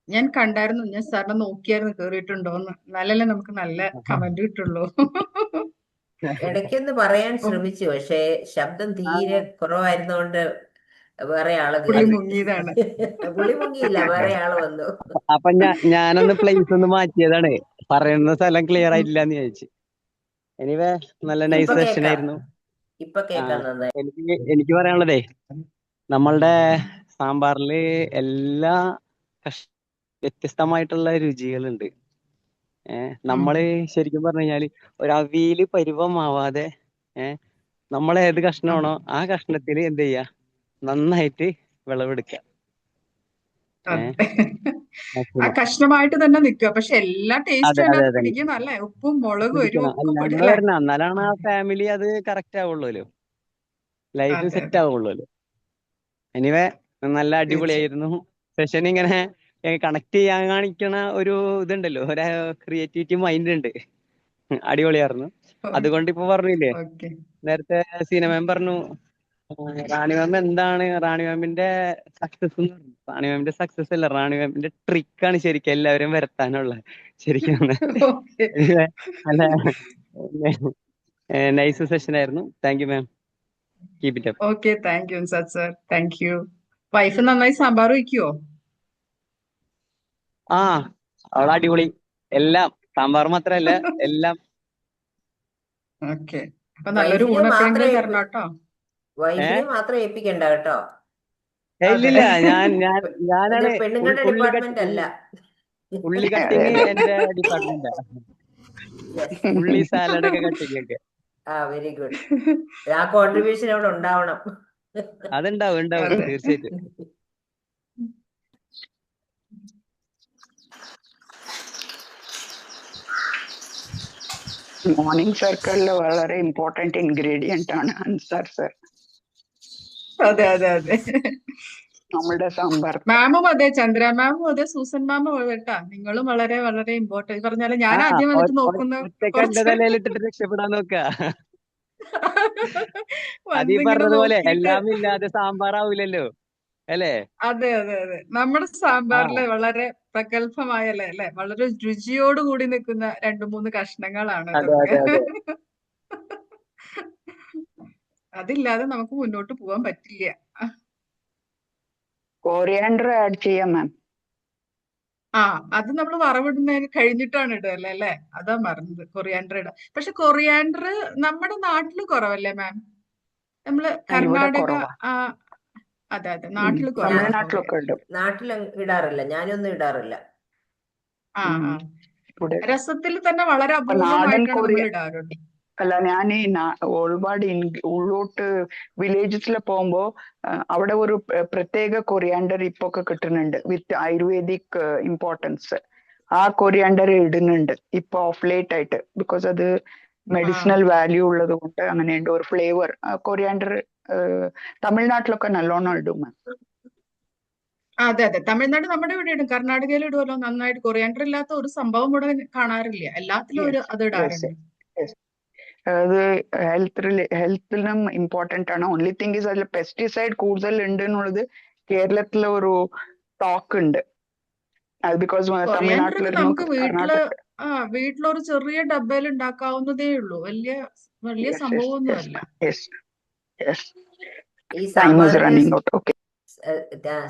ഞാൻ കണ്ടായിരുന്നു, ഞാൻ സാറിനെ നോക്കിയായിരുന്നു കേറിയിട്ടുണ്ടോന്ന്. എന്നാലല്ലേ നമുക്ക് നല്ല കമന്റ് കിട്ടുള്ളൂ. ഇടയ്ക്കൊന്ന് പറയാൻ ഓ, ശ്രമിച്ചു, പക്ഷേ ശബ്ദം തീരെ കുറവായിരുന്നോണ്ട് വേറെ ആള് പുള്ളി കയറി. മുങ്ങിയതാണ്. പുള്ളി മുങ്ങിയില്ല, വേറെ ആള് വന്നു. അപ്പൊ ഞാനൊന്ന് പ്ലേസ് ഒന്ന് മാറ്റിയതാണ്. പറയുന്ന സ്ഥലം ക്ലിയർ ആയിട്ടില്ല എന്ന് ചോദിച്ചു. എനിവേ നല്ല ഇപ്പൊ നൈസ് സെഷൻ കേക്കാം, ആയിരുന്നു. ഇപ്പൊ കേക്കാം നന്നായി. എനിക്ക് പറയാനുള്ളതേ, നമ്മളുടെ സാമ്പാറില് എല്ലാ വ്യത്യസ്തമായിട്ടുള്ള രുചികളുണ്ട്. നമ്മള് ശരിക്കും പറഞ്ഞു കഴിഞ്ഞാല് ഒരു അവിയല് പരുവമാവാതെ നമ്മൾ ഏത് കഷ്ണമാണോ ആ കഷ്ണത്തിൽ എന്ത് ചെയ്യാ, നന്നായിട്ട് വിളവെടുക്കുക. അതെ, ആ maximum. കഷ്ണമായിട്ട് തന്നെ നിൽക്കുക. പക്ഷെ എല്ലാ അതെ ടേസ്റ്റും അതെ അതിനകത്ത് അതെ പിടിക്കണം അല്ലേ? ഉപ്പും മുളകും എരിവും പിടിക്കണം. ഒക്കെ അല്ല അങ്ങനെ പിടിക്കല്ലേ? വരണം, എന്നാലാണ് ആ ഫാമിലി അത് കറക്റ്റ് ആവുള്ളൂല്ലോ, ലൈഫ് അതെ സെറ്റ് അതെ, ആവുള്ളൂല്ലോ. എനിവേ നല്ല തീർച്ചയായും. അടിപൊളിയായിരുന്നു സെഷൻ. ഇങ്ങനെ കണക്ട് ചെയ്യാൻ കാണിക്കണ ഒരു ഇതുണ്ടല്ലോ, ഒരു ക്രിയേറ്റിവിറ്റി മൈൻഡ് ഉണ്ട്. അടിപൊളിയായിരുന്നു. അതുകൊണ്ട് ഇപ്പൊ പറഞ്ഞില്ലേ, ഓക്കെ. നേരത്തെ സീന മാം പറഞ്ഞു റാണി മാം എന്താണ് റാണി മാമിന്റെ സക്സസ് എന്ന് പറഞ്ഞു. റാണി മാമിന്റെ സക്സസ് അല്ല, റാണി മാമിന്റെ ട്രിക്കാണ് ശരിക്കും എല്ലാവരും വരുത്താനുള്ള. ശരിക്കും ഓക്കെ. നല്ല നൈസ് സെഷൻ ആയിരുന്നു. Thank you ma'am. Keep it up. Okay, thank you sir. Thank you. Wife നന്നായി സാമ്പാർ വയ്ക്കുവോ? ആ അവള് അടിപൊളി. എല്ലാം, സാമ്പാർ മാത്രല്ല എല്ലാം. ഓക്കെ, അപ്പൊ നല്ലൊരു വൈഫിനെ ഊണ് മാത്രമേ എപ്പോഴെങ്കിലും തരണം കേട്ടോ. വൈഫിനെ മാത്രം ഏൽപ്പിക്കണ്ട കേട്ടോ. അതെ. ഇല്ലില്ല, ഇത് ഞാനാണ് പെണ്ണുങ്ങളുടെ ഉള്ളി ഡിപ്പാർട്ട്മെന്റ് അല്ല. ഉള്ളി അതെ കട്ടിങ് അതെ. എന്റെ ഡിപ്പാർട്ട്മെന്റാ. യെസ്. ഉള്ളി സാലഡ് ഒക്കെ കട്ടിങ് ഒക്കെ ആ, വെരി ഗുഡ്. ആ കോൺട്രിബ്യൂഷൻ അവിടെ ഉണ്ടാവണം. അതുണ്ടാവും അതെ. തീർച്ചയായിട്ടും. മോർണിംഗ് സർക്കിളിൽ വളരെ ഇമ്പോർട്ടന്റ് ഇൻഗ്രീഡിയന്റ് ആണ് അൻസാർ സർ, അതെ അതെ അതെ. നമ്മുടെ സാമ്പാർ. മാമും അതെ, ചന്ദ്ര മാമും അതെ, സൂസൻ മാമും കേട്ടാ. നിങ്ങളും വളരെ വളരെ ഇമ്പോർട്ടന്റ് പറഞ്ഞാല് ഞാൻ ആദ്യം വന്നിട്ട് നോക്കുന്ന ഒറ്റക്ക് എന്റെ കുറച്ച് തലയിലിട്ടിട്ട് രക്ഷപ്പെടാൻ നോക്ക. അത് ഈ വന്നിങ്ങനെ പറഞ്ഞതുപോലെ നോക്കിയിട്ട്. എല്ലാം ഇല്ലാതെ സാമ്പാറാവൂലല്ലോ അല്ലേ? അതെ അതെ അതെ, നമ്മുടെ സാമ്പാറില് വളരെ പ്രഗത്ഭമായല്ലേ അല്ലെ, വളരെ രുചിയോട് കൂടി നിൽക്കുന്ന 2-3 കഷ്ണങ്ങളാണ് അതെ ഇതൊക്കെ. അതെ അതെ. അതില്ലാതെ നമുക്ക് മുന്നോട്ട് പോകാൻ പറ്റില്ല. കോറിയാണ്ടർ ആഡ് ചെയ്യാം മാം. ആ, അത് നമ്മൾ വറവിടുന്നതിന് കഴിഞ്ഞിട്ടാണ് ഇടുക അല്ലേ? അതാ മറന്നത്, കൊറിയാണ്ടർ ഇടാം. പക്ഷെ കൊറിയാണ്ടർ നമ്മുടെ നാട്ടില് കുറവല്ലേ മാം? നമ്മള് ഇവിടെ കർണാടക കുറവാ. അതെ അതെ, നാട്ടില് കുറവാ തമിഴ്നാട്ടിലൊക്കെ കൊറിയാണ്ടർ. ഇടും. നാട്ടിൽ ഇടാറില്ല, ഞാനൊന്നും ഇടാറില്ല. ആ ഉം. ആ, ഇവിടെ രസത്തിൽ തന്നെ വളരെ ഇപ്പൊ നാടൻ അപൂർവമായിട്ടാണ് നമ്മൾ ഇടാറുണ്ട്. അല്ല, ഞാൻ ഈ ഒരുപാട് ഉള്ളോട്ട് വില്ലേജസിൽ പോകുമ്പോ അവിടെ ഒരു പ്രത്യേക കൊറിയാണ്ടർ ഇപ്പൊ ഒക്കെ കിട്ടുന്നുണ്ട് വിത്ത് ആയുർവേദിക് ഇമ്പോർട്ടൻസ്. ആ കൊറിയാണ്ടർ ഇടുന്നുണ്ട് ഇപ്പൊ ഓഫ് ലേറ്റ് ആയിട്ട്, ബിക്കോസ് അത് മെഡിസിനൽ വാല്യൂ ഉള്ളത് കൊണ്ട്. അങ്ങനെയുണ്ട് ഒരു ഫ്ലേവർ കൊറിയാണ്ടർ. തമിഴ്നാട്ടിലൊക്കെ നല്ലോണം ഇടും. അതെ അതെ, തമിഴ്നാട് നമ്മുടെ ഇവിടെ ഇടും, കർണാടകയിൽ ഇടുമല്ലോ നന്നായിട്ട്. കൊറിയാണ്ടർ ഇല്ലാത്ത ഒരു സംഭവം ഇവിടെ കാണാറില്ല, എല്ലാത്തിലും ഒരു അത് ഇടാറുണ്ട്. അത് ഹെൽത്തിനും ഇമ്പോർട്ടന്റ് ആണ്. ഓൺലി തിങ് ഇസ് അതിൽ പെസ്റ്റിസൈഡ് കൂടുതൽ ഉണ്ട് എന്നുള്ളത് കേരളത്തിലെ ഒരു ടോക്ക് ഉണ്ട്. ബിക്കോസ് കൊറിയാൻഡർ ഒക്കെ തമിഴ്നാട്ടിലിരുന്നു നമുക്ക് വീട്ടില് കർണാടക. വീട്ടിലൊരു ചെറിയ ഡബ്ബയിൽ ഉണ്ടാക്കാവുന്നതേ ഉള്ളൂ. വലിയ വലിയ Yes, yes, yes, സംഭവമൊന്നുമല്ല. yes, yes. ഈ Time is സാമ്പാറിന്റെ running out. Okay.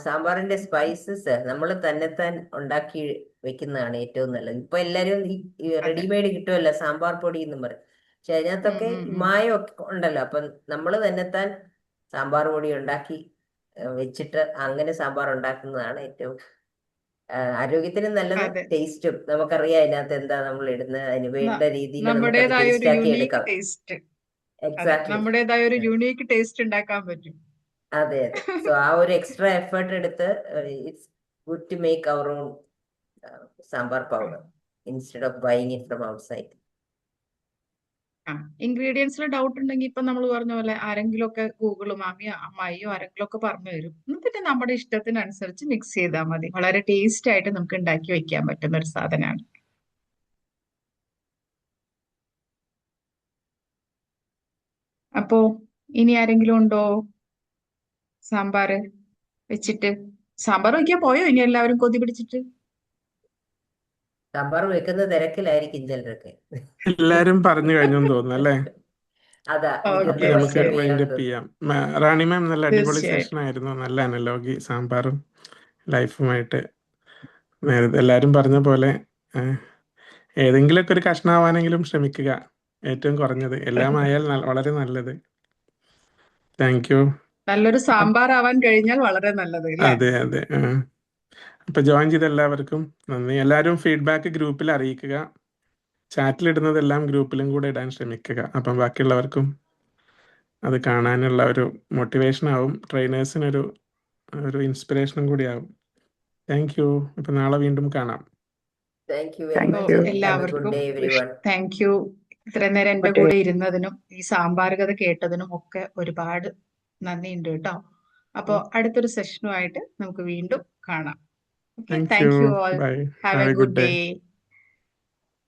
സാമ്പാറിന്റെ സ്പൈസസ് നമ്മൾ തന്നെത്താൻ ഉണ്ടാക്കി വെക്കുന്നതാണ് ഏറ്റവും നല്ലത്. ഇപ്പൊ എല്ലാരും ഈ അതെ. റെഡിമെയ്ഡ് കിട്ടുമല്ലോ സാമ്പാർ പൊടി എന്നും പറയും. പക്ഷെ അതിനകത്തൊക്കെ മായം ഒക്കെ ഉണ്ടല്ലോ. അപ്പൊ നമ്മൾ തന്നെത്താൻ സാമ്പാർ പൊടി ഉണ്ടാക്കി വെച്ചിട്ട് അങ്ങനെ സാമ്പാർ ഉണ്ടാക്കുന്നതാണ് ഏറ്റവും ആരോഗ്യത്തിന് നല്ലത്. അതെ. ടേസ്റ്റും നമുക്കറിയാം അതിനകത്ത് എന്താ നമ്മൾ ഇടുന്നത്. അതിന് വേണ്ട രീതിയിൽ നമുക്കത് നമ്മുടേതായ ഒരു ടേസ്റ്റ് ആക്കി യുണീക്ക് എടുക്കാം. ടേസ്റ്റ്. അതെ, എക്സാക്ട്ലി. നമ്മുടേതായ ഒരു യുണീക്ക് ടേസ്റ്റ് ഉണ്ടാക്കാൻ പറ്റും. അതെ അതെ. സോ ആ ഒരു എക്സ്ട്രാ എഫേർട്ട് എടുത്ത് it's good to make our own sambar powder instead of buying it from outside. ഇൻഗ്രീഡിയൻസിൽ ഡൗട്ട് ഉണ്ടെങ്കിൽ ഇപ്പൊ നമ്മൾ പറഞ്ഞ പോലെ ആരെങ്കിലും ഒക്കെ ഗൂഗിളും അമ്മായിയോ ആരെങ്കിലും ഒക്കെ പറഞ്ഞു തരും. പിന്നെ നമ്മുടെ ഇഷ്ടത്തിനനുസരിച്ച് മിക്സ് ചെയ്താൽ മതി. വളരെ ടേസ്റ്റ് ആയിട്ട് നമുക്ക് ഉണ്ടാക്കി വെക്കാൻ പറ്റുന്ന ഒരു സാധനമാണ്. അപ്പോ ഇനി ആരെങ്കിലും ഉണ്ടോ സാമ്പാർ വെച്ചിട്ട്? സാമ്പാർ വയ്ക്കാൻ പോയോ ഇനി എല്ലാവരും കൊതി പിടിച്ചിട്ട്? സാമ്പാർ വെക്കുന്ന തിരക്കിലായിരിക്കും ചിലരൊക്കെ. എല്ലാരും പറഞ്ഞു കഴിഞ്ഞെന്ന് തോന്നുന്നു അല്ലേ? അതാ ഓക്കെ, അപ്പൊ നമുക്ക് ശരി. വൈൻഡ് അപ്പ് ചെയ്യാം. റാണി മാം നല്ല അടിപൊളി തീർച്ചയായും. സെഷൻ ആയിരുന്നു. നല്ല അനലോഗി സാമ്പാറും ലൈഫുമായിട്ട്. നേരത്തെ എല്ലാരും പറഞ്ഞ പോലെ ഏതെങ്കിലുമൊക്കെ ഒരു കഷ്ണമാവാനെങ്കിലും ശ്രമിക്കുക. ഏറ്റവും കുറഞ്ഞത് എല്ലാം ആയാൽ വളരെ നല്ലത്. Thank you. നല്ലൊരു സാമ്പാർ ആവാൻ കഴിഞ്ഞാൽ വളരെ നല്ലത് അല്ലേ? അതെ അതെ. അപ്പൊ ജോയിൻ ചെയ്ത എല്ലാവർക്കും നന്ദി. എല്ലാവരും ഫീഡ്ബാക്ക് ഗ്രൂപ്പിൽ അറിയിക്കുക. ചാറ്റിലിടുന്നതെല്ലാം ഗ്രൂപ്പിലും കൂടെ ഇടാൻ ശ്രമിക്കുക. അപ്പം ബാക്കിയുള്ളവർക്കും അത് കാണാനുള്ള ഒരു മോട്ടിവേഷൻ ആവും. ട്രെയിനേഴ്സിനൊരു ഇൻസ്പിറേഷനും കൂടി ആവും. Thank you. അപ്പൊ നാളെ വീണ്ടും കാണാം. Thank you very Thank much. you. Have a എല്ലാവർക്കും good day everyone. Thank you. ഇത്രയും നേരം എന്റെ കൂടെ ഇരുന്നതിനും ഈ സാമ്പാർ കഥ കേട്ടതിനും ഒക്കെ ഒരുപാട് നന്ദിയുണ്ട് കേട്ടോ. അപ്പോ അടുത്തൊരു സെഷനുമായിട്ട് നമുക്ക് വീണ്ടും കാണാം. Okay, thank you. Thank you all. Bye. Have have a a good good day. Day.